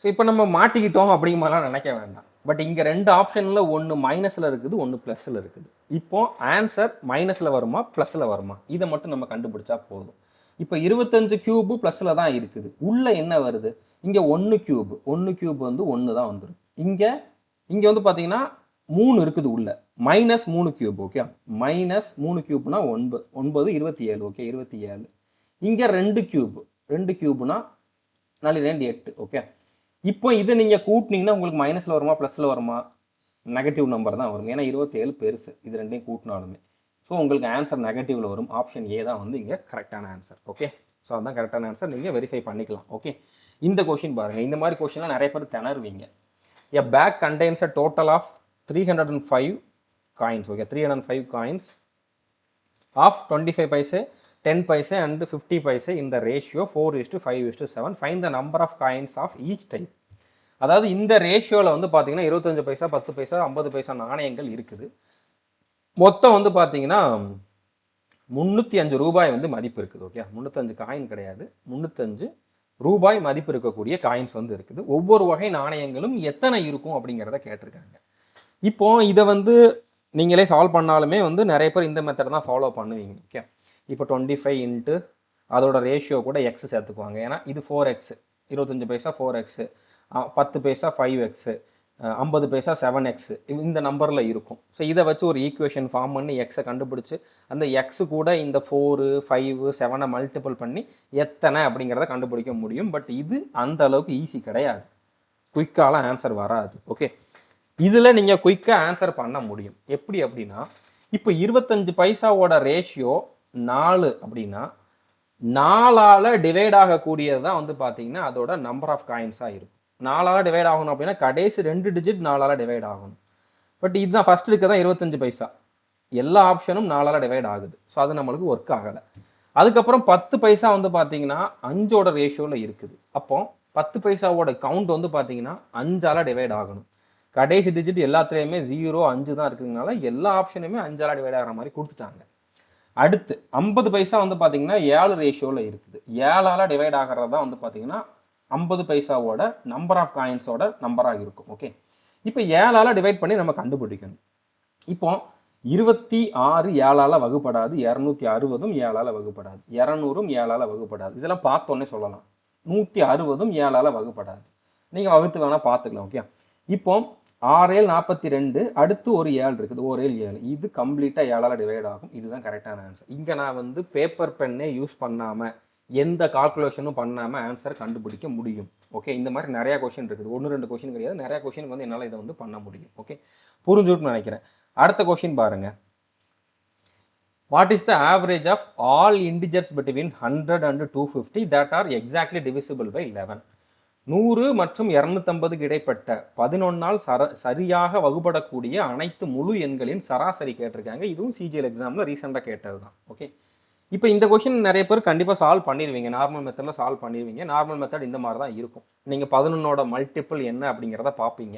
ஸோ இப்போ நம்ம மாட்டிக்கிட்டோம் அப்படிங்கிற மாதிரிலாம் நினைக்க வேண்டாம். பட் இங்கே 2 ஆப்ஷனில் ஒன்று மைனஸில் இருக்குது, ஒன்று ப்ளஸில் இருக்குது. இப்போ ஆன்சர் மைனஸில் வருமா ப்ளஸில் வருமா இதை மட்டும் நம்ம கண்டுபிடிச்சா போதும். இப்போ 25 கியூபு ப்ளஸில் தான் இருக்குது. உள்ளே என்ன வருது? இங்கே 1 கியூப் வந்து 1 தான் வந்துடும். இங்கே வந்து பார்த்தீங்கன்னா 3 இருக்குது உள்ள, -3 கியூப். ஓகே, -3 கியூப்னா 9 27. ஓகே, 27. இங்கே 2 கியூப்னா 4 2 8. ஓகே, இப்போ இதை நீங்கள் கூட்டினீங்கன்னா உங்களுக்கு மைனஸில் வருமா ப்ளஸில் வருமா? நெகட்டிவ் நம்பர் தான் வரும். ஏன்னா 27 பெருசு, இது ரெண்டையும் கூட்டினாலுமே. ஸோ உங்களுக்கு ஆன்சர் நெகட்டிவில் வரும். ஆப்ஷன் ஏ தான் வந்து இங்கே கரெக்டான ஆன்சர். ஓகே, ஸோ அதுதான் கரெக்டான ஆன்சர். நீங்கள் வெரிஃபை பண்ணிக்கலாம். ஓகே, இந்த கொஷின் பாருங்கள். இந்த மாதிரி கொஷின்லாம் நிறைய பேர் திணறுவீங்க. A pack contains a total of 305 coins. Okay, 305 coins of 25 paise, 10 paise and 50 paise in the ratio 4:5:7. Find the number of coins of each type. அதாவது இந்த ரேஷியோவில் வந்து பார்த்தீங்கன்னா 25 பைசா, 10 பைசா, 50 பைசா நாணயங்கள் இருக்குது. மொத்தம் வந்து பார்த்தீங்கன்னா 305 ரூபாய் வந்து மதிப்பு இருக்குது. ஓகே, 305 காயின் கிடையாது, 305 ரூபாய் மதிப்பு இருக்கக்கூடிய காயின்ஸ் வந்து இருக்குது. ஒவ்வொரு வகை நாணயங்களும் எத்தனை இருக்கும் அப்படிங்கிறத கேட்டிருக்காங்க. இப்போ இதை வந்து நீங்களே சால்வ் பண்ணாலுமே வந்து நிறைய பேர் இந்த மெத்தட் தான் ஃபாலோ பண்ணுவீங்க. ஓகே, இப்போ 25 இன்ட்டு அதோட ரேஷியோ கூட எக்ஸ் சேர்த்துக்குவாங்க. ஏன்னா இது 4x, 25 பைசா 4x, 10 பைசா 5x, 50 பைசா 7x, இந்த நம்பரில் இருக்கும். ஸோ இதை வச்சு ஒரு ஈக்குவேஷன் ஃபார்ம் பண்ணி எக்ஸை கண்டுபிடிச்சி அந்த எக்ஸு கூட இந்த 4, 5, 7 மல்டிபிள் பண்ணி எத்தனை அப்படிங்கிறத கண்டுபிடிக்க முடியும். பட் இது அந்த அளவுக்கு ஈஸி கிடையாது, குயிக்காலாம் ஆன்சர் வராது. ஓகே, இதில் நீங்கள் குயிக்காக ஆன்சர் பண்ண முடியும். எப்படி அப்படின்னா, இப்போ 25 பைசாவோட ரேஷியோ 4 அப்படின்னா 4ஆல் டிவைட் ஆகக்கூடியது தான் வந்து பார்த்தீங்கன்னா அதோட நம்பர் ஆஃப் காயின்ஸாக இருக்கும். 4ஆல் டிவைட் ஆகணும் அப்படின்னா கடைசி 2 டிஜிட் 4ஆல் டிவைட் ஆகணும். பட் இதுதான் ஃபர்ஸ்ட் இருக்க தான் 25 பைசா, எல்லா ஆப்ஷனும் 4ஆல் டிவைட் ஆகுது. ஸோ அது நம்மளுக்கு ஒர்க் ஆகலை. அதுக்கப்புறம் 10 பைசா வந்து பார்த்தீங்கன்னா 5ஓட ரேஷியோவில் இருக்குது. அப்போ 10 பைசாவோட கவுண்ட் வந்து பார்த்தீங்கன்னா 5ஆல் டிவைட் ஆகணும். கடைசி டிஜிட் எல்லாத்துலேயுமே 0, 5 தான் இருக்கிறதுனால எல்லா ஆப்ஷனுமே 5ஆல் டிவைட் ஆகிற மாதிரி கொடுத்துட்டாங்க. அடுத்து 50 பைசா வந்து பார்த்தீங்கன்னா 7 ரேஷியோவில் இருக்குது. 7ஆல் டிவைட் ஆகிறது தான் வந்து பார்த்தீங்கன்னா 50 பைசாவோட நம்பர் ஆஃப் காயின்ஸோட நம்பராக இருக்கும். ஓகே, இப்போ 7ஆல் டிவைட் பண்ணி நம்ம கண்டுபிடிக்கணும். இப்போ 26 7ஆல் வகுப்படாது, 260 7ஆல் வகுப்படாது, 200 7ஆல் வகுப்படாது. இதெல்லாம் பார்த்தோன்னே சொல்லலாம். 160 7ஆல் வகுப்படாது. நீங்கள் வகுத்து வேணால் பார்த்துக்கலாம். ஓகே, இப்போ 6 7 42, அடுத்து ஒரு 7 இருக்குது, ஒரு 7. இது கம்ப்ளீட்டாக 7ஆல் டிவைட் ஆகும். இதுதான் கரெக்டான ஆன்சர். இங்கே நான் வந்து பேப்பர் பென்னே யூஸ் பண்ணாமல் எந்த கால்குலேஷனும் பண்ணாமல் ஆன்சர் கண்டுபிடிக்க முடியும். ஓகே, இந்த மாதிரி நிறையா கொஷின் இருக்குது, 1 2 கொஷின் கிடையாது, நிறையா கொஷினுக்கு வந்து என்னால் இதை வந்து பண்ண முடியும். ஓகே, புரிஞ்சுட்டுன்னு நினைக்கிறேன். அடுத்த கொஷின் பாருங்கள். What is the average of all integers between 100 and 250 that are exactly divisible by 11? 100 மற்றும் 250க்கு இடைப்பட்ட 11ஆல் சரியாக வகுப்படக்கூடிய அனைத்து முழு எண்களின் சராசரி கேட்டிருக்காங்க. இதுவும் சிஜிஎல் எக்ஸாமில் ரீசெண்டாக கேட்டது தான். ஓகே, இப்போ இந்த கொஷின் நிறைய பேர் கண்டிப்பாக சால்வ் பண்ணிடுவீங்க. நார்மல் மெத்தடில் சால்வ் பண்ணிடுவீங்க. நார்மல் மெத்தட் இந்த மாதிரி தான் இருக்கும். நீங்கள் 11ஓட மல்டிபிள் என்ன அப்படிங்கிறத பார்ப்பீங்க.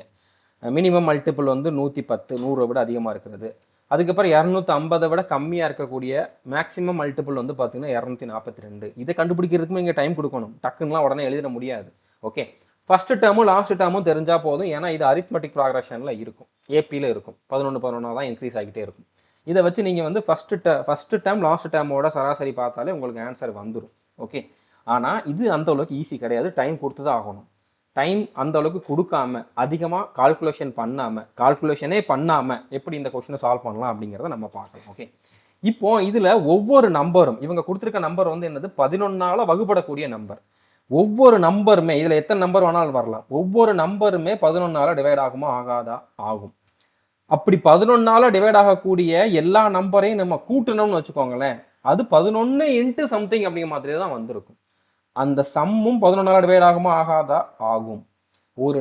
மினிமம் மல்டிபிள் வந்து 110, 100 விட அதிகமாக இருக்கிறது. அதுக்கப்புறம் 250 விட கம்மியாக இருக்கக்கூடிய மேக்ஸிமம் மல்டிபிள் வந்து பார்த்தீங்கன்னா 242. இதை கண்டுபிடிக்கிறதுக்கும் நீங்கள் டைம் கொடுக்கணும். டக்குன்னுலாம் உடனே எழுதிட முடியாது. ஓகே, ஃபஸ்ட்டு டேர்மும் லாஸ்ட் டேர்மும் தெரிஞ்சால் போதும். ஏன்னா இது அரித்மெட்டிக் ப்ராக்ரஷனில் இருக்கும், ஏபியில் இருக்கும். 11 தான் இன்க்ரீஸ் ஆகிட்டே இருக்கும். இதை வச்சு நீங்கள் வந்து ஃபஸ்ட்டு டேர்ம் லாஸ்ட் டேர்மோட சராசரி பார்த்தாலே உங்களுக்கு ஆன்சர் வந்துடும். ஓகே, ஆனால் இது அந்த அளவுக்கு ஈஸி கிடையாது. டைம் கொடுத்து தான் ஆகணும். டைம் அந்த அளவுக்கு கொடுக்காம அதிகமாக கால்குலேஷனே பண்ணாமல் எப்படி இந்த கொஸ்டினை சால்வ் பண்ணலாம் அப்படிங்கிறத நம்ம பார்க்கலாம். ஓகே, இப்போ இதில் ஒவ்வொரு நம்பரும் இவங்க கொடுத்துருக்க நம்பர் வந்து என்னது 11ஆல் வகுப்படக்கூடிய நம்பர். ஒவ்வொரு நம்பருமே இதில் எத்தனை நம்பர் வேணாலும் வரலாம். ஒவ்வொரு நம்பருமே 11ஆல் டிவைட் ஆகுமா ஆகாதா? ஆகும். அப்படி 11ஆல் டிவைட் ஆகக்கூடிய எல்லா நம்பரையும் நம்ம கூட்டணும்னு வச்சுக்கோங்களேன், அது 11 இன்ட்டு சம்திங் அப்படிங்கிற மாதிரி தான் வந்திருக்கும். அந்த சம்மும் 11ஆல் டிவைட் ஆகுமா ஆகாதா? ஆகும். ஒரு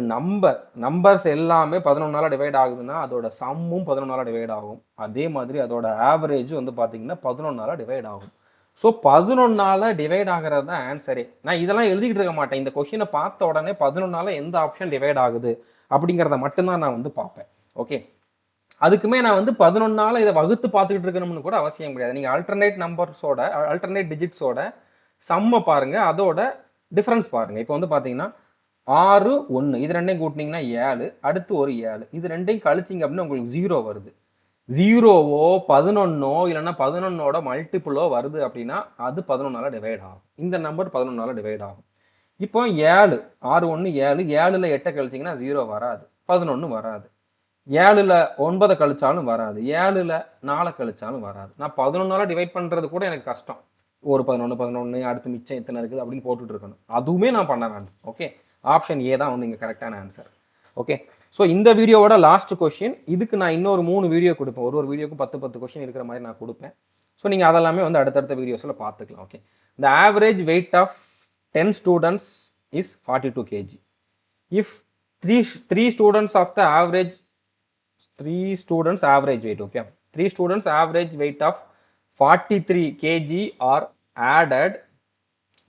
நம்பர்ஸ் எல்லாமே 11ஆல் டிவைட் ஆகுதுன்னா அதோட சம்மும் 11ஆல் டிவைட் ஆகும். அதே மாதிரி அதோட ஆவரேஜ் வந்து பார்த்தீங்கன்னா 11ஆல் டிவைட் ஆகும். ஸோ 11ஆல் டிவைட் ஆகிறது தான் ஆன்சரே. நான் இதெல்லாம் எழுதிக்கிட்டு இருக்க மாட்டேன். இந்த கொஸ்டினை பார்த்த உடனே 11ஆல் எந்த ஆப்ஷன் டிவைட் ஆகுது அப்படிங்கிறத மட்டும்தான் நான் வந்து பார்ப்பேன். ஓகே, அதுக்குமே நான் வந்து 11ஆல் இதை வகுத்து பார்த்துக்கிட்டு இருக்கணும்னு கூட அவசியம் கிடையாது. நீங்கள் ஆல்டர்னேட் டிஜிட்ஸோட சம்மை பாருங்கள், அதோட டிஃப்ரென்ஸ் பாருங்கள். இப்போ வந்து பார்த்தீங்கன்னா 6, 1 இது ரெண்டையும் கூட்டினீங்கன்னா 7, அடுத்து ஒரு 7, இது ரெண்டையும் கழிச்சிங்க அப்படின்னு உங்களுக்கு 0 வருது. 0வோ 11ஓ இல்லைன்னா 11ஓட மல்டிபிளோ வருது அப்படின்னா அது 11ஆல் டிவைட் ஆகும். இந்த நம்பர் 11ஆல் டிவைட் ஆகும். இப்போ 7, 6, 1, 7, 7ல் 8 கழிச்சிங்கன்னா 0 வராது, 11 வராது. 7ல் 9 கழிச்சாலும் வராது, 7ல் 4 கழிச்சாலும் வராது. நான் 11ஆல் டிவைட் பண்ணுறது கூட எனக்கு கஷ்டம். ஒரு 11 அடுத்து மிச்சம் எத்தனை இருக்குது அப்படின்னு போட்டுட்டு இருக்கணும். அதுவுமே நான் பண்ண வேண்டாம். ஓகே, ஆப்ஷன் ஏ தான் வந்து இங்கே கரெக்டான ஆன்சர். ஓகே, ஸோ இந்த வீடியோவோட லாஸ்ட் கொஸ்டின். இதுக்கு நான் இன்னொரு 3 வீடியோ கொடுப்பேன். ஒரு வீடியோக்கும் 10 கொஸ்டின் இருக்கிற மாதிரி நான் கொடுப்பேன். ஸோ நீங்கள் அதெல்லாமே வந்து அடுத்தடுத்த வீடியோஸில் பார்த்துக்கலாம். Okay, the average weight of 10 students is 42 kg. If three students of the average 3 students average weight, okay, 3 students average weight of 43 kg are added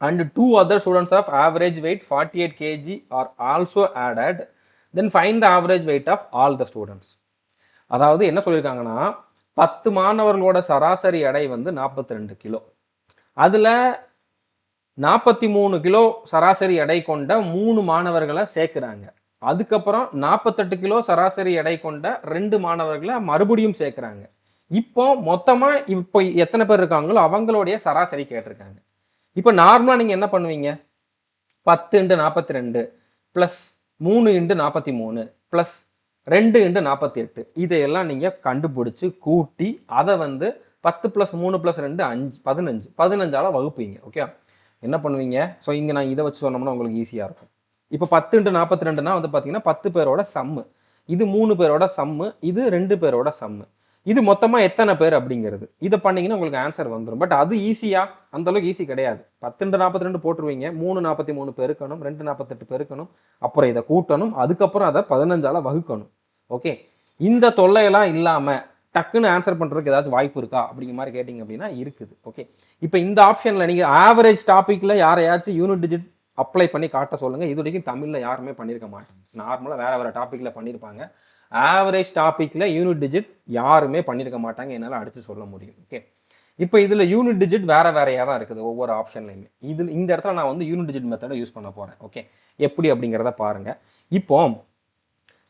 and 2 other students of average weight 48 kg are also added, then find the average weight of all the students. அதாவது என்ன சொல்லியிருக்காங்கன்னா 10 மாணவர்களோட சராசரி எடை வந்து 42 kilo. அதில் 43 kilo சராசரி எடை கொண்ட 3 மாணவர்களை சேர்க்குறாங்க. அதுக்கப்புறம் 48 கிலோ சராசரி எடை கொண்ட 2 மாணவர்களை மறுபடியும் சேர்க்குறாங்க. இப்போ மொத்தமாக இப்போ எத்தனை பேர் இருக்காங்களோ அவங்களுடைய சராசரி கேட்டிருக்காங்க. இப்போ நார்மலாக நீங்கள் என்ன பண்ணுவீங்க? 10 × 42 ப்ளஸ் 3 × 43 ப்ளஸ் 2 × 48 இதையெல்லாம் நீங்கள் கண்டுபிடிச்சி கூட்டி அதை வந்து 10 + 3 + 2 5 15ஆல் வகுப்பீங்க. ஓகே, என்ன பண்ணுவீங்க? ஸோ இங்கே நான் இதை வச்சு சொன்னோம்னா உங்களுக்கு ஈஸியாக இருக்கும். இப்போ 10 × 42னா வந்து பார்த்தீங்கன்னா 10 பேரோட சம்மு, இது 3 பேரோட சம்மு, இது 2 பேரோட சம்மு, இது மொத்தமாக எத்தனை பேர் அப்படிங்கிறது. இதை பண்ணிங்கன்னா உங்களுக்கு ஆன்சர் வந்துடும். பட் அது ஈஸியாக அந்தளவுக்கு ஈஸி கிடையாது. 10 × 42 போட்டுருவீங்க, 3 43 பெருக்கணும், 2 48 பெருக்கணும், அப்புறம் இதை கூட்டணும், அதுக்கப்புறம் அதை 15ஆல் வகுக்கணும். ஓகே, இந்த தொல்லையெல்லாம் இல்லாமல் டக்குன்னு ஆன்சர் பண்ணுறதுக்கு ஏதாச்சும் வாய்ப்பு இருக்கா அப்படிங்கிற மாதிரி கேட்டிங்க அப்படின்னா இருக்குது. ஓகே, இப்போ இந்த ஆப்ஷனில் நீங்கள் ஆவரேஜ் டாப்பிக்கில் யாரையாச்சும் யூனிட் டிஜிட் அப்ளை பண்ணி காட்ட சொல்லுங்கள். இது வரைக்கும் தமிழில் யாருமே பண்ணியிருக்க மாட்டாங்க. நார்மலாக வேறு டாப்பிக்கில் பண்ணியிருப்பாங்க. ஆவரேஜ் டாப்பிக்கில் யூனிட் டிஜிட் யாருமே பண்ணியிருக்க மாட்டாங்க, என்னால் அடித்து சொல்ல முடியும். ஓகே, இப்போ இதில் யூனிட் டிஜிட் வேறையாக தான் இருக்குது ஒவ்வொரு ஆப்ஷன்லையுமே. இந்த இடத்துல நான் வந்து யூனிட் டிஜிட் மெத்தடை யூஸ் பண்ண போகிறேன். ஓகே, எப்படி அப்படிங்கிறத பாருங்கள். இப்போ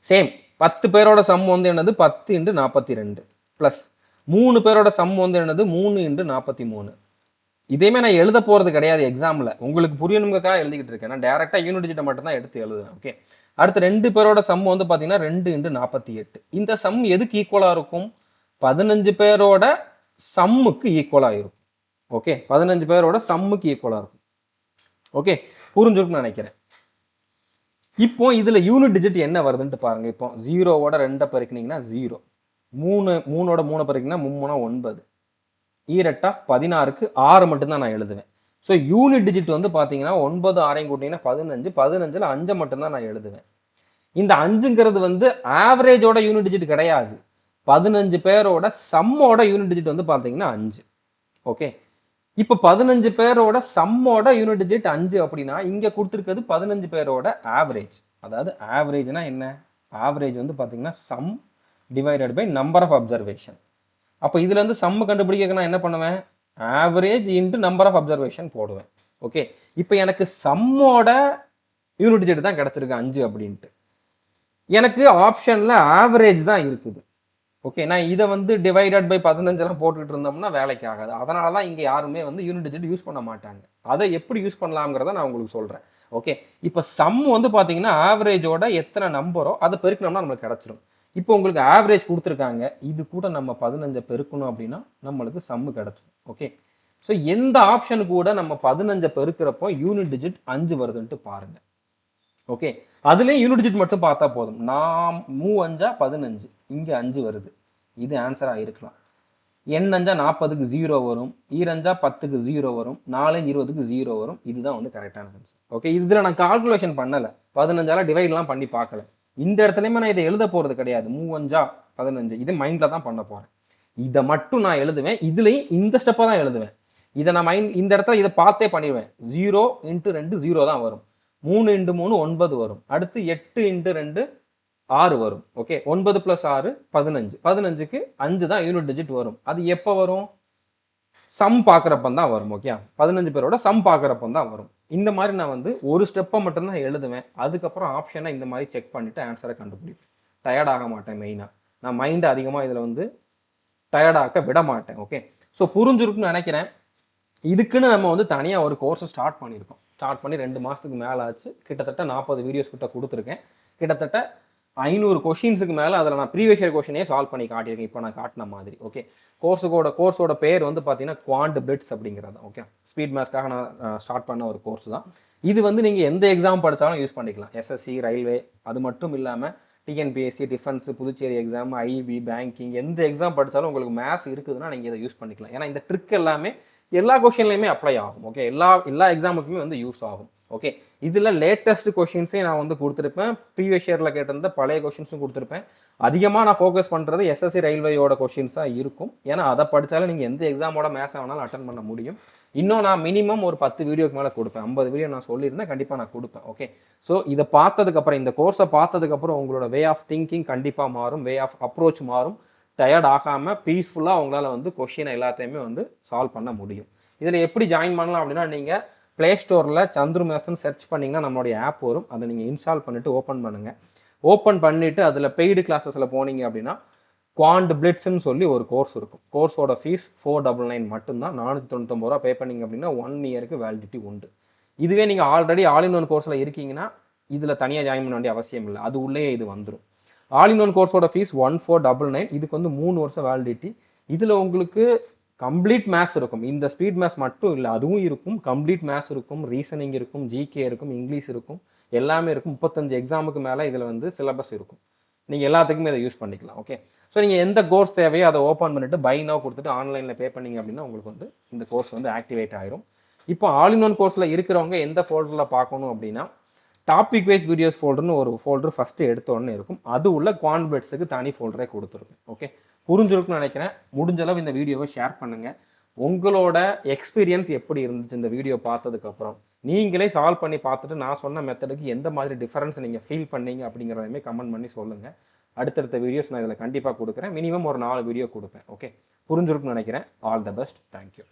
சேம் 10 பேரோட சம் வந்து என்னது 10 × 42 ப்ளஸ் 3 பேரோட சம் வந்து என்னது 3 × 43. இதையுமே நான் எழுத போகிறது கிடையாது எக்ஸாமில், உங்களுக்கு புரியணுங்கிறதுக்காக எழுதிக்கிட்டு இருக்கேன். நான் டேரெக்டாக யூனிட் டிஜிட்டை மட்டும் தான் எடுத்து எழுதுவேன். ஓகே, அடுத்து 2 பேரோட சம் வந்து பார்த்தீங்கன்னா 2 × 48. இந்த சம் எதுக்கு ஈக்குவலாக இருக்கும்? 15 பேரோட சம்முக்கு ஈக்குவலாக இருக்கும். ஓகே, 15 பேரோட சம்முக்கு ஈக்குவலாக இருக்கும். ஓகே, புரிஞ்சுருக்குன்னு நினைக்கிறேன். இப்போ இதில் யூனிட் டிஜிட் என்ன வருதுன்ட்டு பாருங்கள். இப்போ 0வோட 2 பெருக்கினீங்கன்னா 0, 3ோட 3 பெருக்கினா 3 9, ஈரெட்டா 16க்கு 6 மட்டும்தான் நான் எழுதுவேன். ஸோ யூனிட் டிஜிட் வந்து பார்த்தீங்கன்னா 9 6 கூட்டிங்கன்னா 15, 15ல் 5 மட்டும்தான் நான் எழுதுவேன். இந்த 5ங்கிறது வந்து ஆவரேஜோட யூனிட் டிஜிட் கிடையாது. 15 பேரோட சம்மோட யூனிட் டிஜிட் வந்து பார்த்தீங்கன்னா 5. ஓகே, இப்போ 15 பேரோட சம்மோட யூனிட் டிஜிட் 5 அப்படின்னா இங்க கொடுத்துருக்கிறது 15 பேரோட ஆவரேஜ். அதாவது ஆவரேஜ்னா என்ன? ஆவரேஜ் வந்து பார்த்தீங்கன்னா sum divided by number of observation. அப்போ இதுல இருந்து சம் கண்டுபிடிக்க நான் என்ன பண்ணுவேன்? Average into number of observation போடுவேன். ஓகே, இப்போ எனக்கு சம்மோட யூனிட் டிஜிட் தான் கிடைச்சிருக்கு 5 அப்படின்ட்டு. எனக்கு ஆப்ஷன்ல ஆவரேஜ் தான் இருக்குது. ஓகே, நான் இதை வந்து டிவைடட் பை 15 போட்டுக்கிட்டு இருந்தோம்னா வேலைக்கு ஆகாது. அதனால தான் இங்கே யாருமே வந்து யூனிட் டிஜிட் யூஸ் பண்ண மாட்டாங்க. அதை எப்படி யூஸ் பண்ணலாம்ங்கிறத நான் உங்களுக்கு சொல்கிறேன். ஓகே, இப்போ சம் வந்து பார்த்தீங்கன்னா ஆவரேஜோட எத்தனை நம்பரோ அதை பெருக்கணும்னா நம்மளுக்கு கிடச்சிடும். இப்போ உங்களுக்கு ஆவரேஜ் கொடுத்துருக்காங்க, இது கூட நம்ம 15 பெருக்கணும் அப்படின்னா நம்மளுக்கு சம்மு கிடச்சிடும். ஓகே, ஸோ எந்த ஆப்ஷனு கூட நம்ம 15 பெருக்கிறப்போ யூனிட் டிஜிட் 5 வருதுன்ட்டு பாருங்க. ஓகே, அதுலேயும் யூனிட் டிஜிட் மட்டும் பார்த்தா போதும். நான் 3 5 15, இங்கே 5 வருது, இது ஆன்சராக இருக்கலாம். எண் 5 40க்கு 0 வரும், 2 10க்கு 0 வரும், 4 20க்கு 0 வரும். இதுதான் வந்து கரெக்டான ஆன்சர். ஓகே, இதில் நான் கால்குலேஷன் பண்ணலை, 15ஆல் டிவைட்லாம் பண்ணி பார்க்கல. இந்த இடத்துலையுமே நான் இதை எழுத போகிறது கிடையாது. 3 5 15 இது மைண்டில் தான் பண்ண போகிறேன். இதை மட்டும் நான் எழுதுவேன். இதுலேயும் இந்த ஸ்டெப்பை தான் எழுதுவேன். இதை நான் இந்த இடத்துல இதை பார்த்தே பண்ணிடுவேன். 0 × 2 0 தான் வரும். 3 × 3 9 வரும். அடுத்து 8 × 2 6 வரும். ஓகே, 9 + 6 15. 15க்கு 5 தான் யூனிட் டிஜிட் வரும். அது எப்போ வரும்? சம் பார்க்குறப்ப தான் வரும். ஓகே, 15 பேரோட சம் பார்க்குறப்ப தான் வரும். இந்த மாதிரி நான் வந்து ஒரு ஸ்டெப்பை மட்டும்தான் எழுதுவேன். அதுக்கப்புறம் ஆப்ஷனை இந்த மாதிரி செக் பண்ணிட்டு ஆன்சரை கண்டுபிடிப்பேன். டயர்ட் ஆக மாட்டேன். மெயினாக நான் மைண்டை அதிகமாக இதில் வந்து டயர்டாக்க விட மாட்டேன். ஓகே, ஸோ புரிஞ்சிருக்குன்னு நினைக்கிறேன். இதுக்குன்னு நம்ம வந்து தனியாக ஒரு கோர்ஸை ஸ்டார்ட் பண்ணியிருக்கோம். ஸ்டார்ட் பண்ணி 2 மாதத்துக்கு மேலே ஆச்சு. கிட்டத்தட்ட 40 வீடியோஸ் கிட்ட கொடுத்துருக்கேன். கிட்டத்தட்ட 500 கொஷின்ஸுக்கு மேலே அதில் நான் ப்ரீவியஸ் இயர் கொஷினே சால்வ் பண்ணி காட்டியிருக்கேன், இப்போ நான் காட்டின மாதிரி. ஓகே, கோர்ஸோட பேர் வந்து பார்த்தீங்கன்னா குவாண்ட் பிளிட்ஸ் அப்படிங்கிறது. ஓகே, ஸ்பீட் மேத்ஸ்க்காக நான் ஸ்டார்ட் பண்ண ஒரு கோர்ஸ் தான் இது. வந்து நீங்கள் எந்த எக்ஸாம் படித்தாலும் யூஸ் பண்ணிக்கலாம். எஸ்எஸ்சி, ரயில்வே, அது மட்டும் இல்லாமல் TNPSC, defence, Puducherry exam, IP, banking, எந்த எக்ஸாம் படித்தாலும் உங்களுக்கு மேத்ஸ் இருக்குதுன்னா நீங்கள் இதை யூஸ் பண்ணிக்கலாம். ஏன்னா இந்த ட்ரிக் எல்லாமே எல்லா கொஷின்லையுமே அப்ளை ஆகும். ஓகே, எல்லா எக்ஸாமுக்குமே வந்து யூஸ் ஆகும். ஓகே, இதில் லேட்டஸ்ட் கொஷின்ஸே நான் வந்து கொடுத்துருப்பேன். ப்ரீவியஸ் இயரில் கேட்டிருந்த பழைய கொஷின்ஸும் கொடுத்துருப்பேன். அதிகமாக நான் ஃபோக்கஸ் பண்ணுறது எஸ்எஸ்சி ரயில்வேயோட கொஷின்ஸாக இருக்கும். ஏன்னா அதை படித்தாலும் நீங்கள் எந்த எக்ஸாமோட மேத்ஸ் வேணாலும் அட்டன் பண்ண முடியும். இன்னும் நான் மினிமம் ஒரு 10 வீடியோக்கு மேலே கொடுப்பேன். 50 வீடியோ நான் சொல்லியிருந்தேன், கண்டிப்பாக நான் கொடுப்பேன். ஓகே, ஸோ இதை பார்த்ததுக்கப்புறம், இந்த கோர்ஸை பார்த்ததுக்கப்புறம் உங்களோட வே ஆஃப் திங்கிங் கண்டிப்பாக மாறும், வே ஆஃப் அப்ரோச் மாறும். டயர்ட் ஆகாமல் பீஸ்ஃபுல்லாக உங்களால் வந்து கொஷினை எல்லாத்தையுமே வந்து சால்வ் பண்ண முடியும். இதில் எப்படி ஜாயின் பண்ணலாம் அப்படின்னா, நீங்கள் ப்ளே ஸ்டோரில் சந்துரு மேத்ஸ்ன்னு சர்ச் பண்ணிங்கன்னா நம்மளுடைய ஆப் வரும். அதை நீங்கள் இன்ஸ்டால் பண்ணிவிட்டு ஓப்பன் பண்ணுங்கள். ஓப்பன் பண்ணிவிட்டு அதில் பெய்டு கிளாஸஸில் போனீங்க அப்படின்னா குவாண்ட் பிளிட்ஸ்ன்னு சொல்லி ஒரு கோர்ஸ் இருக்கும். கோர்ஸோட ஃபீஸ் 499 மட்டும்தான். 499 ரூபா பே பண்ணிங்க அப்படின்னா 1 இயருக்கு வேலிடிட்டி உண்டு. இதுவே நீங்கள் ஆல்ரெடி ஆல் இன் ஒன் கோர்ஸில் இருக்கீங்கன்னா இதில் தனியாக ஜாயின் பண்ண வேண்டிய அவசியம் இல்லை, அது உள்ளே இது வந்துடும். ஆல் இன் ஒன் கோர்ஸோட ஃபீஸ் 1499. இதுக்கு வந்து 3 வருஷம் வேலிடிட்டி. இதில் உங்களுக்கு கம்ப்ளீட் மேத்ஸ் இருக்கும். இந்த ஸ்பீட் மேத்ஸ் மட்டும் இல்லை, அதுவும் இருக்கும். கம்ப்ளீட் மேத்ஸ் இருக்கும், ரீசனிங் இருக்கும், ஜிகே இருக்கும், இங்கிலீஷ் இருக்கும், எல்லாமே இருக்கும். 35 எக்ஸாமுக்கு மேலே இதில் வந்து சிலபஸ் இருக்கும். நீங்கள் எல்லாத்துக்குமே இதை யூஸ் பண்ணிக்கலாம். ஓகே, ஸோ நீங்கள் எந்த கோர்ஸ் தேவையோ அதை ஓப்பன் பண்ணிவிட்டு பை நவ் கொடுத்துட்டு ஆன்லைனில் பே பண்ணிங்க அப்படின்னா உங்களுக்கு வந்து இந்த கோர்ஸ் வந்து ஆக்டிவேட் ஆயிரும். இப்போ ஆல் இன் ஒன் கோர்ஸில் இருக்கிறவங்க எந்த ஃபோல்டரில் பார்க்கணும் அப்படின்னா டாபிக் வைஸ் வீடியோஸ் ஃபோல்டர்னு ஒரு ஃபோல்டர் ஃபஸ்ட்டு எடுத்தோடனே இருக்கும். அது உள்ள குவாண்ட் பிளிட்ஸுக்கு தனி ஃபோல்டரே கொடுத்துருக்கும். ஓகே, புரிஞ்சிருக்குன்னு நினைக்கிறேன். முடிஞ்சளவு இந்த வீடியோவை ஷேர் பண்ணுங்கள். உங்களோட எக்ஸ்பீரியன்ஸ் எப்படி இருந்துச்சு இந்த வீடியோ பார்த்ததுக்கப்புறம்? நீங்களே சால்வ் பண்ணி பார்த்துட்டு நான் சொன்ன மெத்தடுக்கு எந்த மாதிரி டிஃபரன்ஸ் நீங்கள் ஃபீல் பண்ணீங்க அப்படிங்கிறதையுமே கமெண்ட் பண்ணி சொல்லுங்கள். அடுத்தடுத்த வீடியோஸ் நான் இதில் கண்டிப்பாக கொடுக்குறேன். மினிமம் ஒரு 4 வீடியோ கொடுப்பேன். ஓகே, புரிஞ்சிருக்குன்னு நினைக்கிறேன். All the best. தேங்க்யூ.